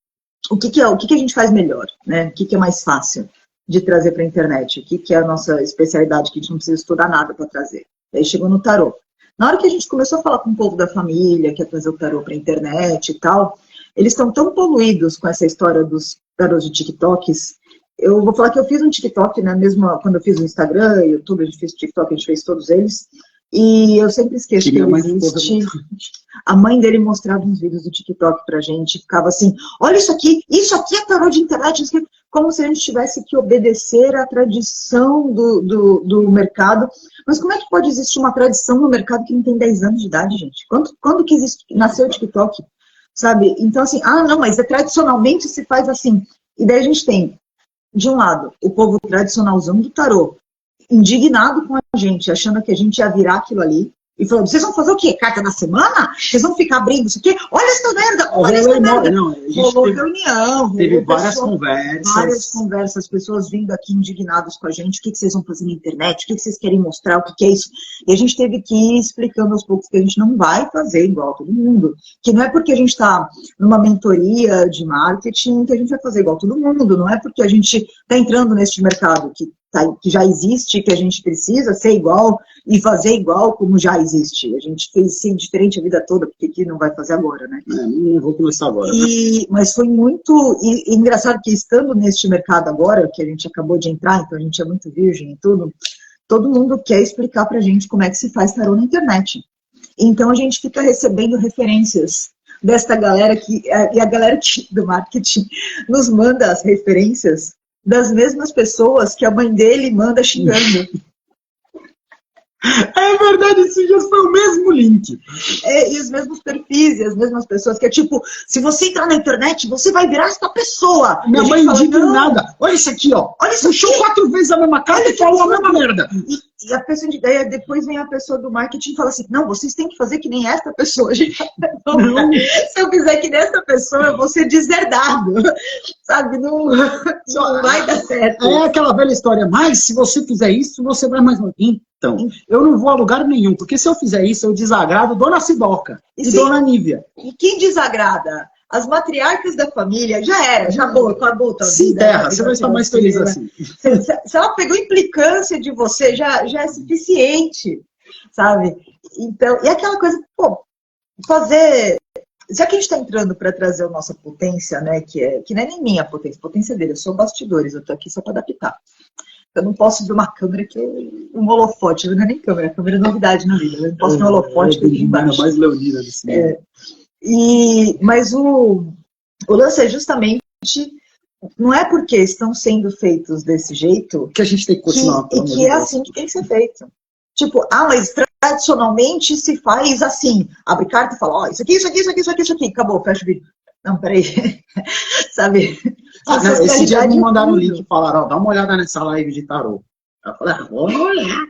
o que a gente faz melhor, né? O que é mais fácil de trazer para a internet, o que é a nossa especialidade, que a gente não precisa estudar nada para trazer. E aí chegou no tarô. Na hora que a gente começou a falar com o povo da família, que ia trazer o tarô para a internet e tal, eles estão tão poluídos com essa história dos tarôs de TikToks. Eu vou falar que eu fiz um TikTok, né, mesmo quando eu fiz o Instagram, YouTube, a gente fez o TikTok, a gente fez todos eles. E eu sempre esqueço que ele existe. A mãe dele mostrava uns vídeos do TikTok pra gente, ficava assim, olha isso aqui é tarô de internet, como se a gente tivesse que obedecer à tradição do mercado. Mas como é que pode existir uma tradição no mercado que não tem 10 anos de idade, gente? Quando que nasceu o TikTok? Sabe? Então, assim, não, mas tradicionalmente se faz assim. E daí a gente tem, de um lado, o povo tradicionalzão do tarô, indignado com a gente, achando que a gente ia virar aquilo ali, E falou, vocês vão fazer o quê? Carta na semana? Vocês vão ficar abrindo isso aqui? Olha essa merda, olha essa merda. Não, rolou reunião, teve várias conversas. Várias conversas, pessoas vindo aqui indignadas com a gente, o que vocês vão fazer na internet, o que vocês querem mostrar, o que é isso. E a gente teve que ir explicando aos poucos que a gente não vai fazer igual todo mundo. Que não é porque a gente está numa mentoria de marketing que a gente vai fazer igual todo mundo. Não é porque a gente está entrando neste mercado que já existe, que a gente precisa ser igual e fazer igual como já existe. A gente fez ser diferente a vida toda, porque aqui não vai fazer agora, né? Não vou começar agora. Mas foi muito engraçado que estando neste mercado agora, que a gente acabou de entrar, então a gente é muito virgem e tudo, todo mundo quer explicar pra gente como é que se faz tarô na internet. Então a gente fica recebendo referências desta galera e a galera do marketing nos manda as referências das mesmas pessoas que a mãe dele manda xingando. É verdade, esse dia foi o mesmo link. E os mesmos perfis, e as mesmas pessoas, que é tipo, se você entrar na internet, você vai virar essa pessoa. Minha mãe indignada. Olha isso aqui, ó. Olha isso, puxou 4 vezes a mesma carta e falou a mesma merda. E a pessoa de ideia, depois vem a pessoa do marketing e fala assim, não, vocês têm que fazer que nem essa pessoa. Gente, não. Se eu fizer que nem essa pessoa, eu vou ser deserdado. Sabe, não vai dar certo. É aquela velha história, mas se você fizer isso, você vai mais longe. Então, eu não vou a lugar nenhum, porque se eu fizer isso, eu desagrado Dona Sidoca e Dona Nívia. E quem desagrada? As matriarcas da família, já era, já acabou tua Sim, vida. terra, você vai estar mais feliz assim. Se ela pegou implicância de você, já é suficiente, sabe? Então, e aquela coisa, pô, fazer... Já que a gente está entrando para trazer a nossa potência, né, que não é nem minha potência, a potência dele, eu sou bastidores, eu tô aqui só para adaptar. Eu não posso ver uma câmera que é um holofote, não é nem câmera, câmera é novidade na vida, eu não posso ver um holofote aqui embaixo. Mais leonina desse mundo. Mas o lance é justamente, não é porque estão sendo feitos desse jeito que a gente tem que continuar. E que é assim que tem que ser feito. Tipo, mas tradicionalmente se faz assim, abre carta e fala, ó, isso aqui, acabou, fecha o vídeo. Não, peraí, sabe? Esse dia me mandaram um link e falaram, ó, dá uma olhada nessa live de tarô. Eu falei, vou olhar.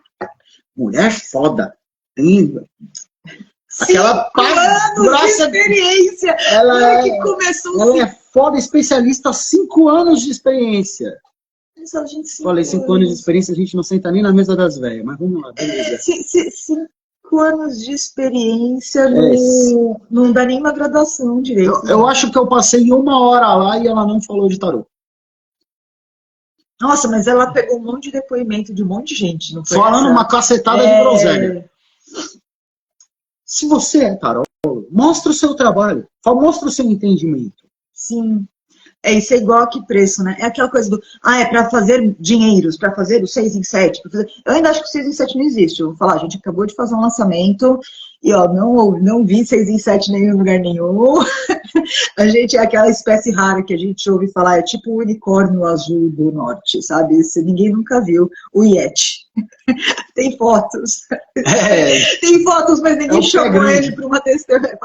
Mulher foda, linda. Aquela anos de experiência. Que começou ela é foda, especialista, 5 anos de experiência. Falei, 5 anos de experiência, a gente não senta nem na mesa das velhas, mas vamos lá, beleza. 5 anos de experiência não dá nem uma graduação direito. Eu acho que eu passei 1 hora lá e ela não falou de tarô. Nossa, mas ela pegou um monte de depoimento de um monte de gente, não foi? Falando uma cacetada de groselha. Se você é tarólogo, mostra o seu trabalho, mostra o seu entendimento. Sim. Isso é igual a que preço, né? É aquela coisa do, é para fazer dinheiros, para fazer o 6 em 7. Eu ainda acho que o 6 em 7 não existe. Eu vou falar, a gente acabou de fazer um lançamento e, ó, não vi 6 em 7 em nenhum lugar nenhum. A gente é aquela espécie rara que a gente ouve falar, é tipo o unicórnio azul do norte, sabe? Ninguém nunca viu o Yeti. Tem fotos. Tem fotos, mas ninguém chamou ele para uma testemunha,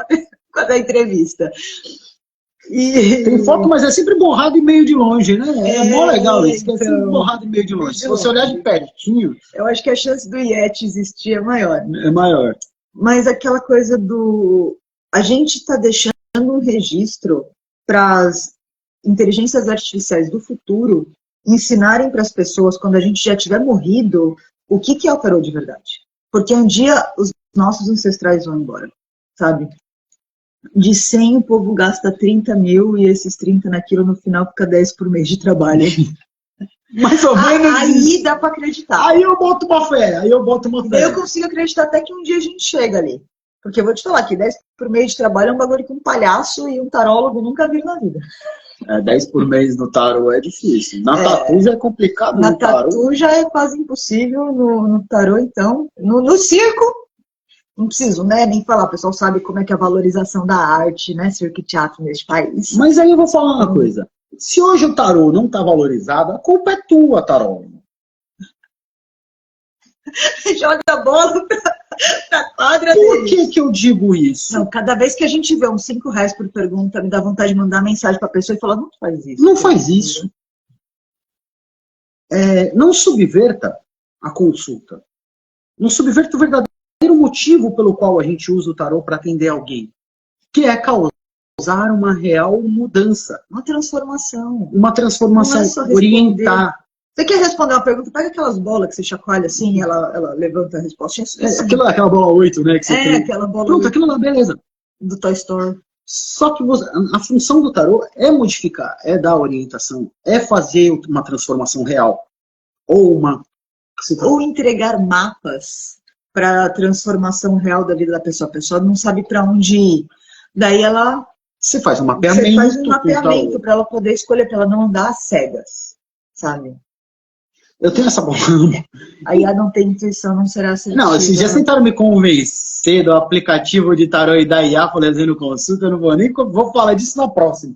para dar entrevista. Tem foto, mas é sempre borrado e meio de longe, né? É mó legal isso, é sempre borrado e meio de longe. Se você olhar de pertinho... Eu acho que a chance do Yeti existir é maior. É maior. Mas aquela coisa do... A gente está deixando um registro para as inteligências artificiais do futuro ensinarem para as pessoas, quando a gente já tiver morrido, o que é o tarô de verdade. Porque um dia os nossos ancestrais vão embora, sabe? De 100 o povo gasta 30 mil e esses 30 naquilo no final fica 10 por mês de trabalho. Mais ou menos. Aí dá para acreditar. Aí eu boto uma fé. Eu consigo acreditar até que um dia a gente chega ali. Porque eu vou te falar que 10 por mês de trabalho é um bagulho que um palhaço e um tarólogo nunca viram na vida. 10 por mês no tarô é difícil. Na tatu já é complicado. Na tatu já é quase impossível. No tarô, então. No circo. Não preciso, né, nem falar, o pessoal sabe como é que é a valorização da arte, né, circo e teatro neste país. Mas aí eu vou falar uma coisa. Se hoje o tarô não está valorizado, a culpa é tua, tarólogo. Joga a bola pra quadra dele. Por que eu digo isso? Não, cada vez que a gente vê uns 5 reais por pergunta, me dá vontade de mandar mensagem pra pessoa e falar, não faz isso. Não faz isso. Não subverta a consulta. Não subverta o verdadeiro o motivo pelo qual a gente usa o tarô para atender alguém, que é causar uma real mudança. Uma transformação. Uma transformação, Não é só orientar. Você quer responder uma pergunta? Pega aquelas bolas que você chacoalha assim e ela levanta a resposta. Aquela bola 8, né? Que você tem. Aquela bola. Pronto, aquilo lá, beleza. Do Toy Story. Só que a função do tarô é modificar, é dar orientação, é fazer uma transformação real. Ou entregar mapas para a transformação real da vida da pessoa. A pessoa não sabe para onde ir. Daí você faz um mapeamento. Você faz um mapeamento para ela poder escolher, para ela não andar às cegas, sabe? Eu tenho essa bola. Aí ela não tem intuição, não será assertiva. Não, esses dias tentaram me convencer do aplicativo de tarô e da IA fazendo consulta, eu não vou nem vou falar disso na próxima.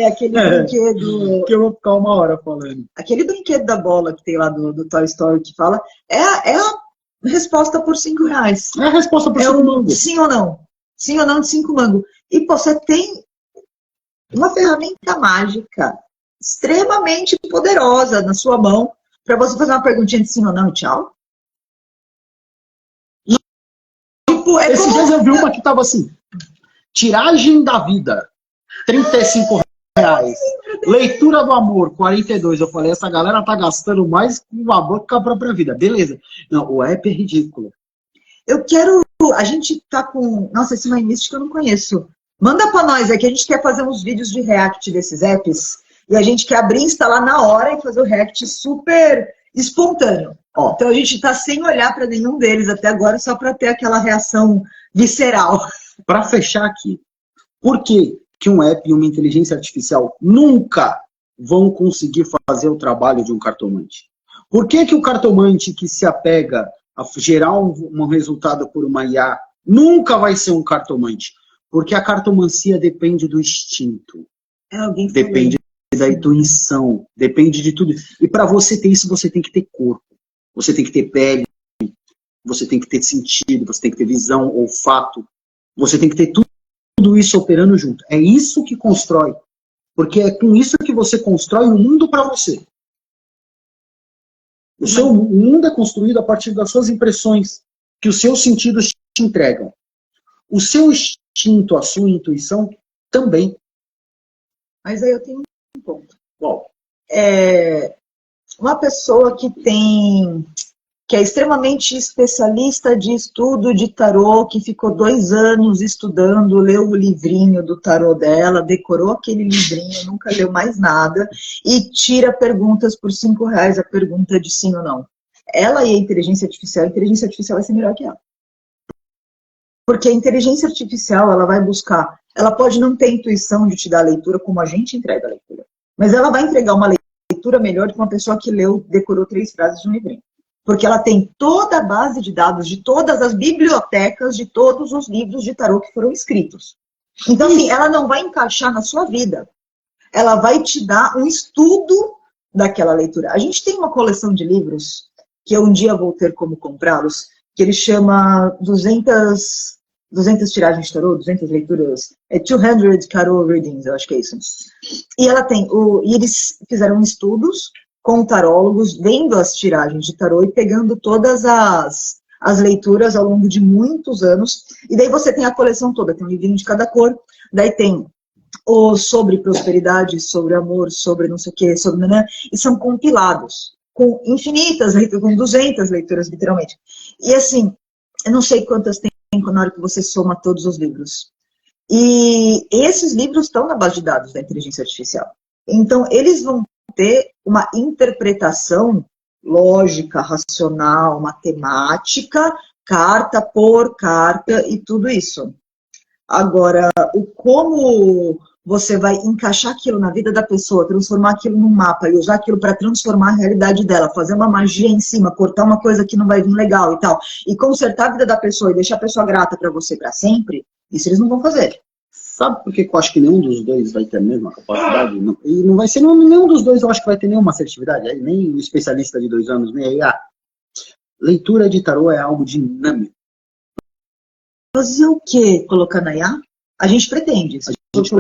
Aquele brinquedo... Que eu vou ficar 1 hora falando. Aquele brinquedo da bola que tem lá do Toy Story que fala, é a resposta por R$5. É a resposta por 5 mangos. Sim ou não? Sim ou não de 5 mangos. E você tem uma ferramenta mágica extremamente poderosa na sua mão para você fazer uma perguntinha de sim ou não e tchau. Esses dias eu vi uma que tava assim, tiragem da vida, R$35. Leitura do amor, 42. Eu falei, essa galera tá gastando mais com a boca que a própria vida. Beleza. Não, o app é ridículo. A gente tá com... Nossa, esse My Mystic eu não conheço. Manda pra nós aqui, a gente quer fazer uns vídeos de react desses apps e a gente quer abrir, instalar na hora e fazer o react super espontâneo. Então a gente tá sem olhar para nenhum deles até agora, só para ter aquela reação visceral. Para fechar aqui, por que um app e uma inteligência artificial nunca vão conseguir fazer o trabalho de um cartomante? Por que o cartomante que se apega a gerar um resultado por uma IA nunca vai ser um cartomante? Porque a cartomancia depende do instinto. Depende da intuição, depende de tudo. E para você ter isso, você tem que ter corpo, você tem que ter pele, você tem que ter sentido, você tem que ter visão, olfato, você tem que ter tudo isso operando junto. É isso que constrói. Porque é com isso que você constrói um mundo para você. O seu mundo é construído a partir das suas impressões, que os seus sentidos te entregam. O seu instinto, a sua intuição, também. Mas aí eu tenho um ponto. Bom, uma pessoa que é extremamente especialista de estudo de tarô, que ficou 2 anos estudando, leu o livrinho do tarô dela, decorou aquele livrinho, nunca leu mais nada, e tira perguntas por R$5, a pergunta de sim ou não. Ela e a inteligência artificial vai ser melhor que ela. Porque a inteligência artificial, ela vai buscar, ela pode não ter intuição de te dar a leitura como a gente entrega a leitura, mas ela vai entregar uma leitura melhor do que uma pessoa que decorou 3 frases de um livrinho. Porque ela tem toda a base de dados de todas as bibliotecas de todos os livros de tarô que foram escritos. Então, assim, ela não vai encaixar na sua vida. Ela vai te dar um estudo daquela leitura. A gente tem uma coleção de livros, que eu um dia vou ter como comprá-los, que ele chama 200 tiragens de tarô, 200 leituras, 200 tarot readings, eu acho que é isso. E ela tem, e eles fizeram estudos com tarólogos, vendo as tiragens de tarô e pegando todas as leituras ao longo de muitos anos. E daí você tem a coleção toda, tem um livrinho de cada cor, daí tem o sobre prosperidade, sobre amor, sobre não sei o que, sobre... Né, e são compilados com infinitas leituras, com 200 leituras, literalmente. E assim, eu não sei quantas tem na hora que você soma todos os livros. E esses livros estão na base de dados da inteligência artificial. Então, eles vão ter uma interpretação lógica, racional, matemática, carta por carta e tudo isso. Agora, como você vai encaixar aquilo na vida da pessoa, transformar aquilo num mapa e usar aquilo para transformar a realidade dela, fazer uma magia em cima, cortar uma coisa que não vai vir legal e tal, e consertar a vida da pessoa e deixar a pessoa grata para você para sempre, isso eles não vão fazer. Sabe por que eu acho que nenhum dos dois vai ter a mesma capacidade? Não, e não vai ser nenhum dos dois, eu acho que vai ter nenhuma assertividade, nem o especialista de 2 anos, nem a IA. Leitura de tarô é algo dinâmico. Fazer o que? Colocar na IA? A gente pretende. A gente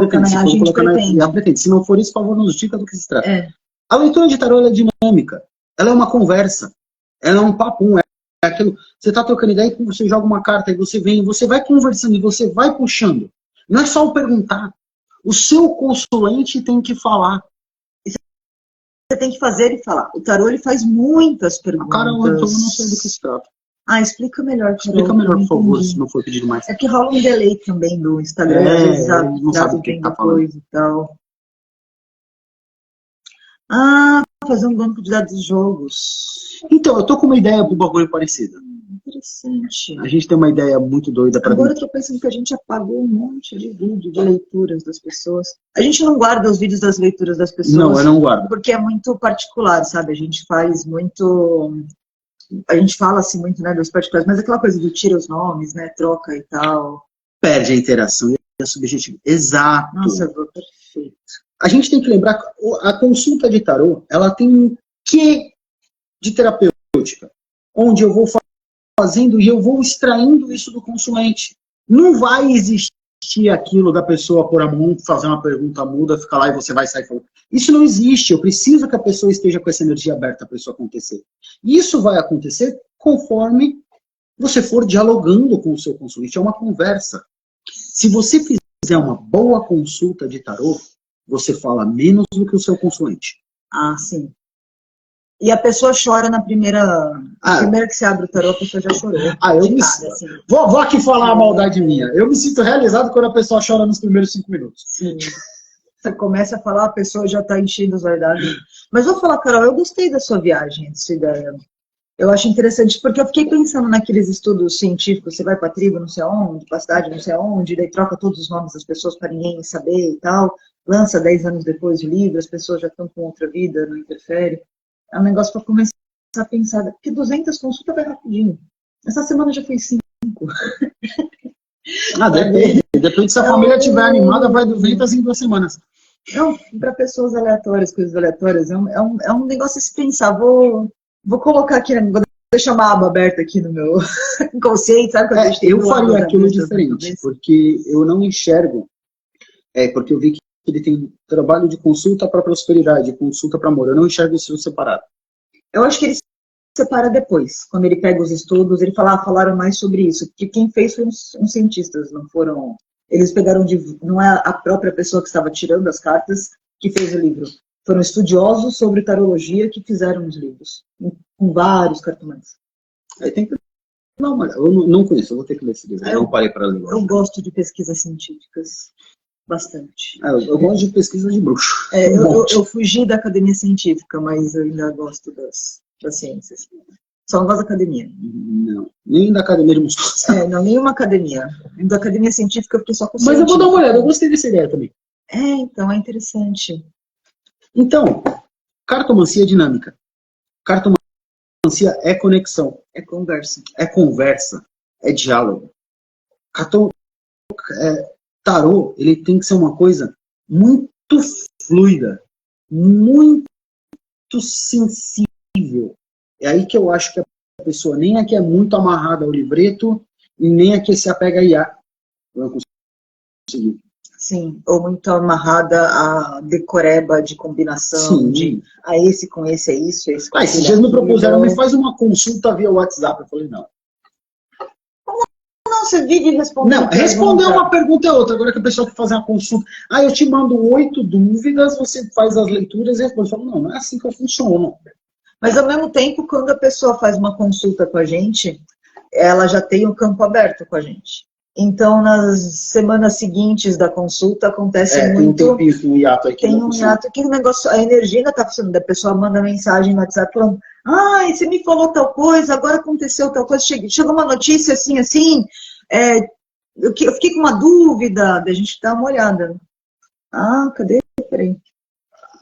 pretende. Se não for isso, por favor, nos diga do que se trata. A leitura de tarô é dinâmica. Ela é uma conversa. Ela é um papo. aquilo. Você tá trocando ideia e você joga uma carta e você vem, você vai conversando e você vai puxando. Não é só o perguntar. O seu consulente tem que falar. Você tem que fazer ele falar. O tarô, ele faz muitas perguntas. Cara, eu não sei do que se trata. Explica melhor, Carol. Explica melhor, por favor, se não for pedido mais. É que rola um delay também do Instagram, às vezes não sabe o que tá falando. E tal. Fazer um banco de dados dos jogos. Então, eu tô com uma ideia pro bagulho parecida. Interessante. A gente tem uma ideia muito doida pra Agora eu tô pensando que a gente apagou um monte de vídeo de leituras das pessoas. A gente não guarda os vídeos das leituras das pessoas. Não, eu não guardo. Porque é muito particular, sabe? A gente faz muito... A gente fala assim muito, né, dos particulares, mas aquela coisa do tira os nomes, né, troca e tal. Perde a interação e a subjetivo. Exato. Nossa, perfeito. A gente tem que lembrar que a consulta de tarô, ela tem um quê de terapêutica, onde eu vou fazendo e eu vou extraindo isso do consulente. Não vai existir aquilo da pessoa pôr a mão, fazer uma pergunta muda, ficar lá e você vai sair falando. Isso não existe. Eu preciso que a pessoa esteja com essa energia aberta para isso acontecer. E isso vai acontecer conforme você for dialogando com o seu consulente. É uma conversa. Se você fizer uma boa consulta de tarô, você fala menos do que o seu consulente. Sim. E a pessoa chora na primeira... primeira que você abre o tarô, a pessoa já chorou. Eu me sinto. Assim. Vou aqui falar a maldade minha. Eu me sinto realizado quando a pessoa chora nos primeiros 5 minutos. Sim. Você começa a falar, a pessoa já está enchendo os olhos. Mas vou falar, Carol, eu gostei da sua viagem, dessa ideia. Eu acho interessante, porque eu fiquei pensando naqueles estudos científicos, você vai para a tribo não sei aonde, para a cidade não sei aonde, daí troca todos os nomes das pessoas para ninguém saber e tal, lança 10 anos depois o livro, as pessoas já estão com outra vida, não interfere. É um negócio para começar a pensar, porque 200 consultas vai rapidinho. Essa semana já foi 5. Depende se a família estiver animada, vai 200 em 2 semanas. Não, para pessoas aleatórias, coisas aleatórias, é um negócio a se pensar. Vou colocar aqui, vou deixar uma aba aberta aqui no meu consciente, sabe? Eu faria aquilo diferente, porque eu não enxergo, porque eu vi que ele tem trabalho de consulta para prosperidade, consulta para amor, eu não enxergo isso separado. Eu acho que ele separa depois, quando ele pega os estudos, ele falaram mais sobre isso, porque quem fez foi uns cientistas, não foram... Eles pegaram não é a própria pessoa que estava tirando as cartas que fez o livro. Foram estudiosos sobre tarologia que fizeram os livros, com vários cartomantes. Não, mas eu não conheço, eu vou ter que ler esse livro. Eu não parei para ler. Eu gosto de pesquisas científicas, bastante. Eu gosto de pesquisa de bruxo. Eu fugi da academia científica, mas eu ainda gosto das ciências. Só não gosto da academia. Não, nem da academia de musculação. Não, nenhuma academia. Da academia científica eu fiquei só com Mas eu vou dar uma olhada, eu gostei dessa ideia também. Então, é interessante. Então, cartomancia é dinâmica. Cartomancia é conexão. É conversa. É conversa. É diálogo. Tarô, ele tem que ser uma coisa muito fluida. Muito sensível. É aí que eu acho que a pessoa nem é que é muito amarrada ao livreto e nem é que se apega a IA. Eu conseguir. Sim, ou muito amarrada a decoreba de combinação. Sim. De esse com esse é isso, esse com esses dias me propuseram, me faz uma consulta via WhatsApp. Eu falei, não. Não, você vive respondendo. Não, responder uma pergunta é outra. Agora que a pessoa quer fazer uma consulta. Eu te mando 8 dúvidas, você faz as leituras e responde. Eu falo, não é assim que eu funciono. Mas, ao mesmo tempo, quando a pessoa faz uma consulta com a gente, ela já tem o campo aberto com a gente. Então, nas semanas seguintes da consulta, acontece muito... Tem um tempinho, um hiato aqui. Tem um hiato aqui, o negócio, a energia ainda está funcionando. A pessoa manda mensagem no WhatsApp falando, você me falou tal coisa, agora aconteceu tal coisa, chegou uma notícia assim, eu fiquei com uma dúvida, da gente dar uma olhada. Cadê? Peraí.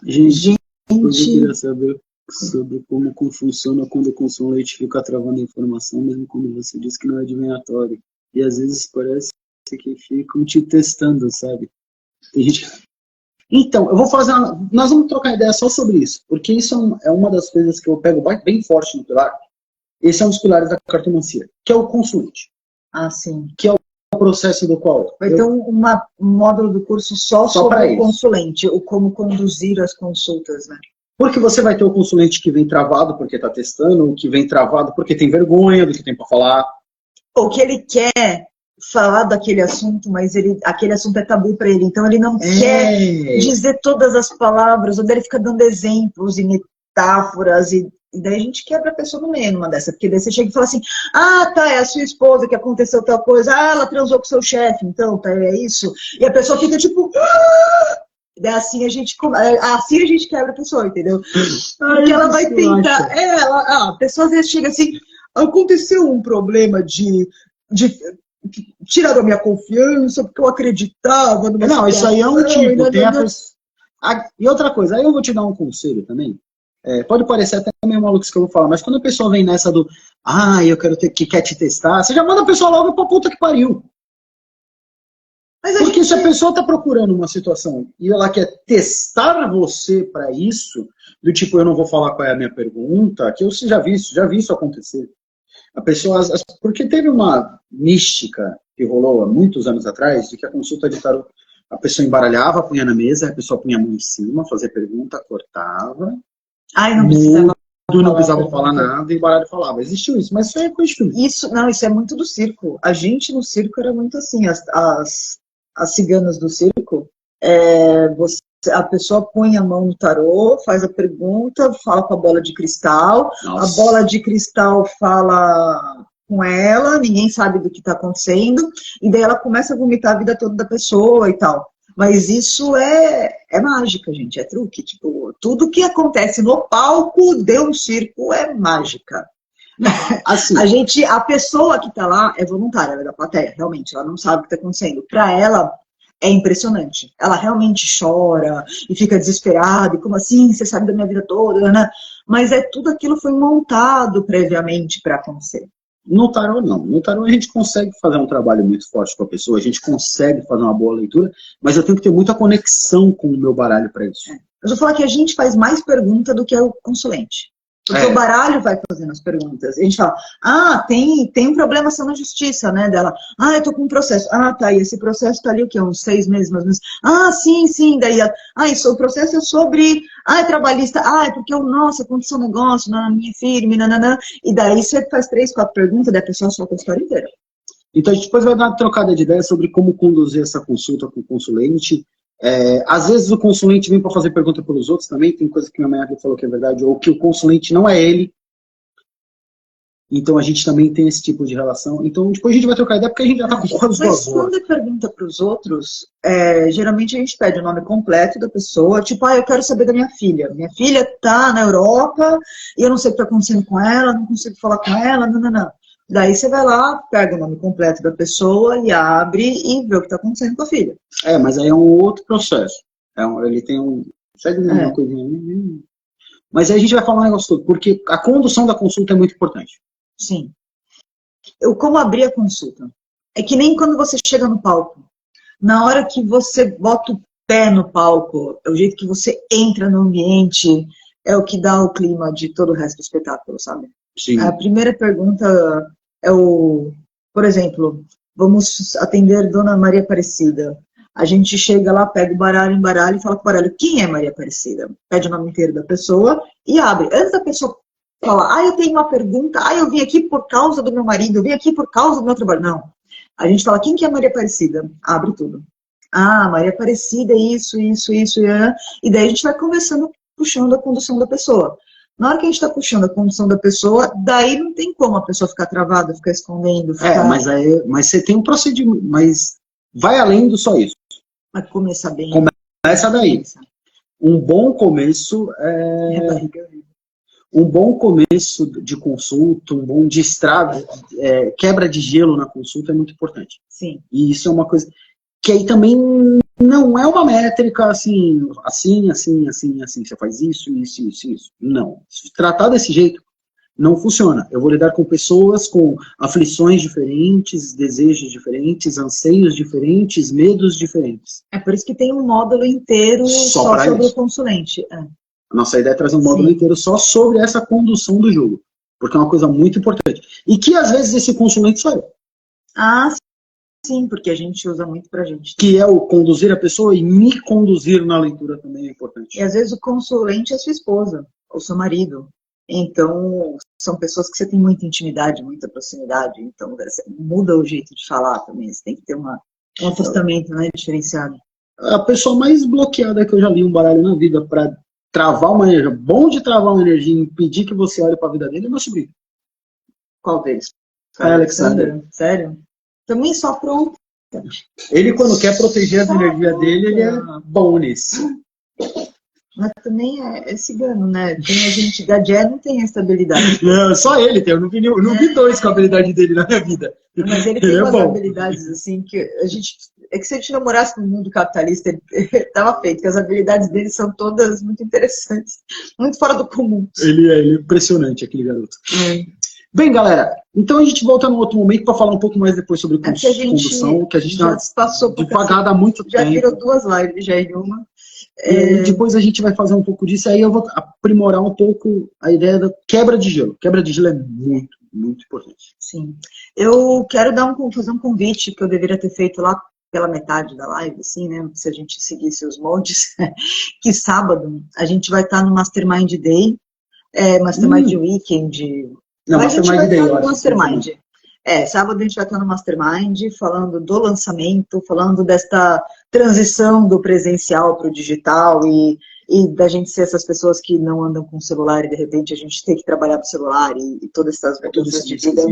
Gente, eu queria saber sobre como funciona quando o consulente fica travando a informação, mesmo quando você diz que não é adivinhatório. E às vezes parece que ficam te testando, sabe? Tem gente... Então, eu vou fazer nós vamos trocar ideia só sobre isso, porque isso é uma das coisas que eu pego bem forte no pilar. Esse é um dos pilares da cartomancia, que é o consulente. Sim. Que é o processo do qual... Vai ter um módulo do curso só sobre o consulente, o como conduzir as consultas, né? Porque você vai ter o consulente que vem travado porque está testando, ou que vem travado porque tem vergonha do que tem para falar. Ou que ele quer falar daquele assunto, mas aquele assunto é tabu para ele. Então ele não quer dizer todas as palavras, ou daí ele fica dando exemplos e metáforas, e daí a gente quebra a pessoa no meio numa dessa. Porque daí você chega e fala assim, ah, tá, é a sua esposa que aconteceu tal coisa, ah, ela transou com seu chefe, então, tá, é isso. E a pessoa fica tipo... Ah! Assim a gente quebra a pessoa, entendeu? Porque ela vai tentar. A pessoa às vezes chega assim, aconteceu um problema de tirar a minha confiança, porque eu acreditava numa Não, isso aí é um tipo. E outra coisa, aí eu vou te dar um conselho também. Pode parecer até meio maluco isso que eu vou falar, mas quando a pessoa vem nessa do eu quero que quer te testar, você já manda a pessoa logo pra puta que pariu. Porque se a pessoa está procurando uma situação e ela quer testar você para isso, do tipo, eu não vou falar qual é a minha pergunta, que eu já vi isso acontecer. A pessoa, porque teve uma mística que rolou há muitos anos atrás, de que a consulta de tarô, a pessoa embaralhava, punha na mesa, a pessoa punha a mão em cima, fazia pergunta, cortava. Não precisava falar nada e o baralho falava. Existiu isso, mas isso aí é coisa de filme. Isso é muito do circo. A gente no circo era muito assim, as ciganas do circo, a pessoa põe a mão no tarô, faz a pergunta, fala com a bola de cristal, Nossa. A bola de cristal fala com ela, ninguém sabe do que está acontecendo, e daí ela começa a vomitar a vida toda da pessoa e tal. Mas isso é mágica, gente, é truque. Tipo, tudo que acontece no palco de um circo é mágica. Assim. A pessoa que está lá é voluntária, ela é da plateia, realmente, ela não sabe o que está acontecendo. Para ela, é impressionante. Ela realmente chora e fica desesperada, e como assim, você sabe da minha vida toda, né? Mas tudo aquilo foi montado previamente para acontecer. No tarô, não. No tarô a gente consegue fazer um trabalho muito forte com a pessoa, a gente consegue fazer uma boa leitura, mas eu tenho que ter muita conexão com o meu baralho para isso. Eu vou falar que a gente faz mais pergunta do que o consulente. Porque o baralho vai fazendo as perguntas. A gente fala, tem um problema só na justiça, né? Dela, eu tô com um processo. Tá, e esse processo tá ali o quê? Uns 6 meses, mais ou menos. Sim. Daí, isso, o processo é sobre, é trabalhista. É porque, nossa, aconteceu um negócio na minha firma, nananã. E daí você faz 3, 4 perguntas, daí a pessoa solta a história inteira. Então a gente depois vai dar uma trocada de ideia sobre como conduzir essa consulta com o consulente. Às vezes o consulente vem para fazer pergunta para os outros também, tem coisa que minha mãe falou que é verdade, ou que o consulente não é ele. Então a gente também tem esse tipo de relação. Então depois a gente vai trocar ideia porque a gente já está com quase 2 horas. Mas quando é pergunta para os outros, geralmente a gente pede o nome completo da pessoa, tipo, eu quero saber da minha filha. Minha filha está na Europa e eu não sei o que está acontecendo com ela, não consigo falar com ela, não. Daí você vai lá, pega o nome completo da pessoa e abre e vê o que está acontecendo com a filha. Mas aí é um outro processo. Ele tem um... Segue uma coisinha. Mas aí a gente vai falar um negócio todo, porque a condução da consulta é muito importante. Sim. Como abrir a consulta? É que nem quando você chega no palco. Na hora que você bota o pé no palco, é o jeito que você entra no ambiente, é o que dá o clima de todo o resto do espetáculo, sabe? Sim. A primeira pergunta por exemplo, vamos atender Dona Maria Aparecida. A gente chega lá, pega o baralho e fala com o baralho, quem é Maria Aparecida? Pede o nome inteiro da pessoa e abre. Antes da pessoa falar, eu tenho uma pergunta, eu vim aqui por causa do meu marido, eu vim aqui por causa do meu trabalho. Não. A gente fala, quem que é Maria Aparecida? Abre tudo. Maria Aparecida, isso, e daí a gente vai conversando, puxando a condução da pessoa. Na hora que a gente está puxando a condução da pessoa, daí não tem como a pessoa ficar travada, ficar escondendo. Mas você tem um procedimento, mas vai além do só isso. Mas começa bem. Começa daí. Um bom começo um bom começo de consulta, um bom quebra de gelo na consulta é muito importante. Sim. E isso é uma coisa que aí também não é uma métrica assim, você faz isso. Não. Se tratar desse jeito, não funciona. Eu vou lidar com pessoas com aflições diferentes, desejos diferentes, anseios diferentes, medos diferentes. É por isso que tem um módulo inteiro só sobre o consulente. A nossa ideia é trazer um módulo inteiro só sobre essa condução do jogo. Porque é uma coisa muito importante. E que às vezes esse consulente sou eu. sim, porque a gente usa muito pra gente. Que é o conduzir a pessoa e me conduzir na leitura também é importante. E às vezes o consulente é sua esposa, ou seu marido. Então, são pessoas que você tem muita intimidade, muita proximidade. Então, muda o jeito de falar também. Você tem que ter um afastamento, né, diferenciado. A pessoa mais bloqueada que eu já li um baralho na vida para travar uma energia, bom de travar uma energia e impedir que você olhe para a vida dele é meu sobrinho. Qual deles? Alexander. Sério? Também só pronto. Ele, quando quer proteger as energias dele, ele é bom nisso. Mas também é cigano, né? Tem a gente, Gadié não tem essa habilidade. Não, só ele tem. Eu não vi dois com a habilidade dele na minha vida. Mas ele tem umas habilidades assim que a gente. É que se a gente não morasse no mundo capitalista, ele tava feito, porque as habilidades dele são todas muito interessantes, muito fora do comum. Ele é impressionante, aquele garoto. Bem, galera, então a gente volta num outro momento para falar um pouco mais depois sobre condução, que a gente já passou devagado há muito tempo. Já virou 2 lives, já em uma. E depois a gente vai fazer um pouco disso, aí eu vou aprimorar um pouco a ideia da quebra de gelo. Quebra de gelo é muito, muito importante. Sim. Eu quero fazer um convite que eu deveria ter feito lá pela metade da live, assim, né? Se a gente seguisse os moldes, que sábado a gente vai estar no Mastermind Day, Mastermind Weekend. Não, Mastermind Day, eu acho. Mastermind. Sábado a gente vai estar no Mastermind falando do lançamento, falando desta transição do presencial para o digital e da gente ser essas pessoas que não andam com o celular e de repente a gente tem que trabalhar com o celular e todas essas mudanças de vida.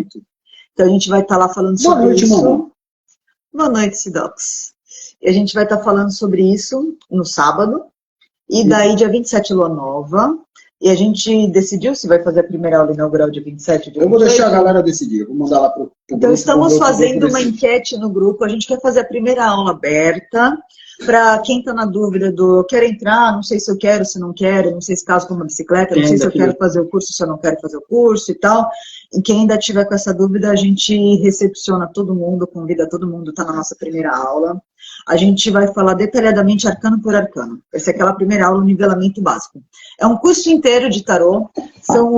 Então a gente vai estar lá falando sobre isso. Mamãe. Boa noite, Sidox. E a gente vai estar falando sobre isso no sábado. E daí, dia 27, lua nova. E a gente decidiu se vai fazer a primeira aula inaugural dia 27 de Eu vou deixar a galera decidir. Eu vou mandar lá pro Então, estamos fazendo uma enquete no grupo. A gente quer fazer a primeira aula aberta. Para quem está na dúvida do eu quero entrar, não sei se eu quero, se não quero, não sei se caso com uma bicicleta, não sei se eu quero fazer o curso, se eu não quero fazer o curso e tal. E quem ainda tiver com essa dúvida, a gente recepciona todo mundo, convida todo mundo, está na nossa primeira aula. A gente vai falar detalhadamente arcano por arcano. Essa é aquela primeira aula, o nivelamento básico. É um curso inteiro de tarô, são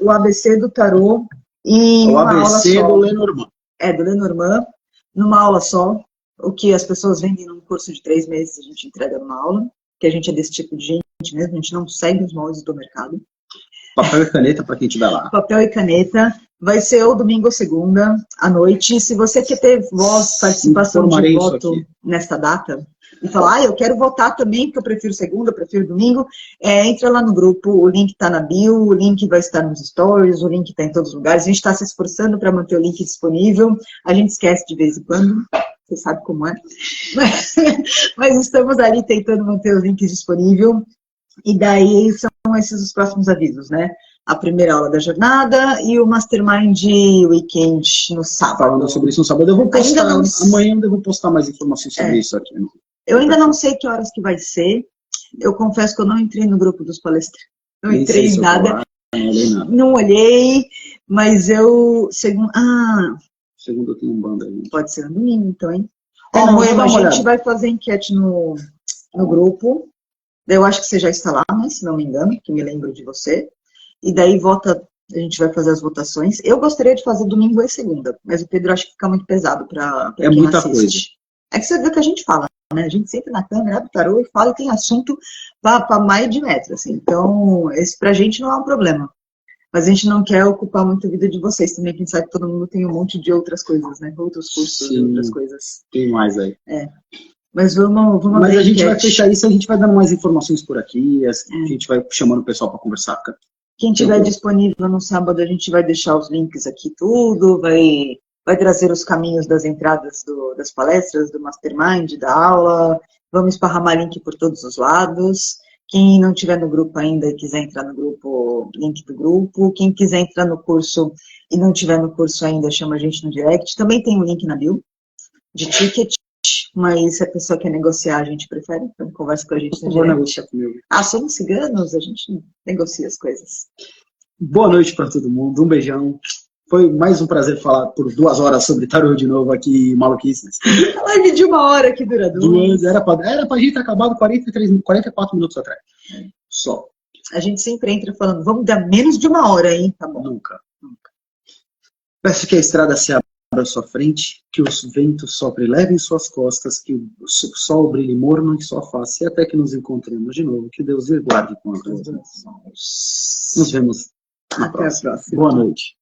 o ABC do tarô e o ABC do Lenormand. Do Lenormand, numa aula só. O que as pessoas vendem num curso de 3 meses, a gente entrega numa aula, que a gente é desse tipo de gente mesmo, a gente não segue os moldes do mercado. Papel e caneta para quem estiver lá. Papel e caneta. Vai ser ou domingo ou segunda, à noite. Se você quer ter participação de voto nesta data, e falar, eu quero votar também, porque eu prefiro segunda, eu prefiro domingo, entra lá no grupo, o link está na bio, o link vai estar nos stories, o link está em todos os lugares. A gente está se esforçando para manter o link disponível. A gente esquece de vez em quando. Você sabe como é. Mas estamos ali tentando manter os links disponíveis. E daí são esses os próximos avisos, né? A primeira aula da jornada e o Mastermind Weekend no sábado. Falando sobre isso no sábado, eu vou postar. Amanhã eu vou postar mais informações sobre isso aqui. Né? Eu ainda não sei que horas que vai ser. Eu confesso que eu não entrei no grupo dos palestrantes. Não entrei em nada. Não olhei, mas eu... Segunda eu tenho um bando aí. Pode ser no domingo, então, hein? A gente vai fazer enquete no grupo. Eu acho que você já está lá, né? Se não me engano, que me lembro de você. E daí a gente vai fazer as votações. Eu gostaria de fazer domingo e segunda, mas o Pedro acha que fica muito pesado para quem muita assiste. Coisa. É que você vê o que a gente fala, né? A gente senta na câmera, abre o tarô e fala e tem assunto para mais de metro, assim. Então, esse pra gente não é um problema. Mas a gente não quer ocupar muito a vida de vocês também. Quem sabe que todo mundo tem um monte de outras coisas, né? Outros cursos e outras coisas. Tem mais aí. Mas vamos Mas a gente vai fechar isso, a gente vai dando mais informações por aqui, a gente vai chamando o pessoal para conversar. Quem tiver disponível no sábado, a gente vai deixar os links aqui tudo, vai trazer os caminhos das entradas das palestras, do Mastermind, da aula, vamos esparramar link por todos os lados. Quem não estiver no grupo ainda e quiser entrar no grupo, link do grupo. Quem quiser entrar no curso e não estiver no curso ainda, chama a gente no direct. Também tem um link na bio de ticket, mas se a pessoa quer negociar, a gente prefere, então conversa com a gente no direct. Negociar comigo. Somos ciganos, a gente negocia as coisas. Boa noite para todo mundo, um beijão. Foi mais um prazer falar por 2 horas sobre tarô de novo aqui, maluquices. A live de 1 hora que dura 2. Era pra gente ter acabado 44 minutos atrás. Só. A gente sempre entra falando, vamos dar menos de 1 hora, hein? Tá bom. Nunca. Peço que a estrada se abra à sua frente, que os ventos soprem leve em suas costas, que o sol brilhe morno em sua face, e até que nos encontremos de novo. Que Deus lhe guarde com a tua. Nos vemos na Até a próxima. Boa noite.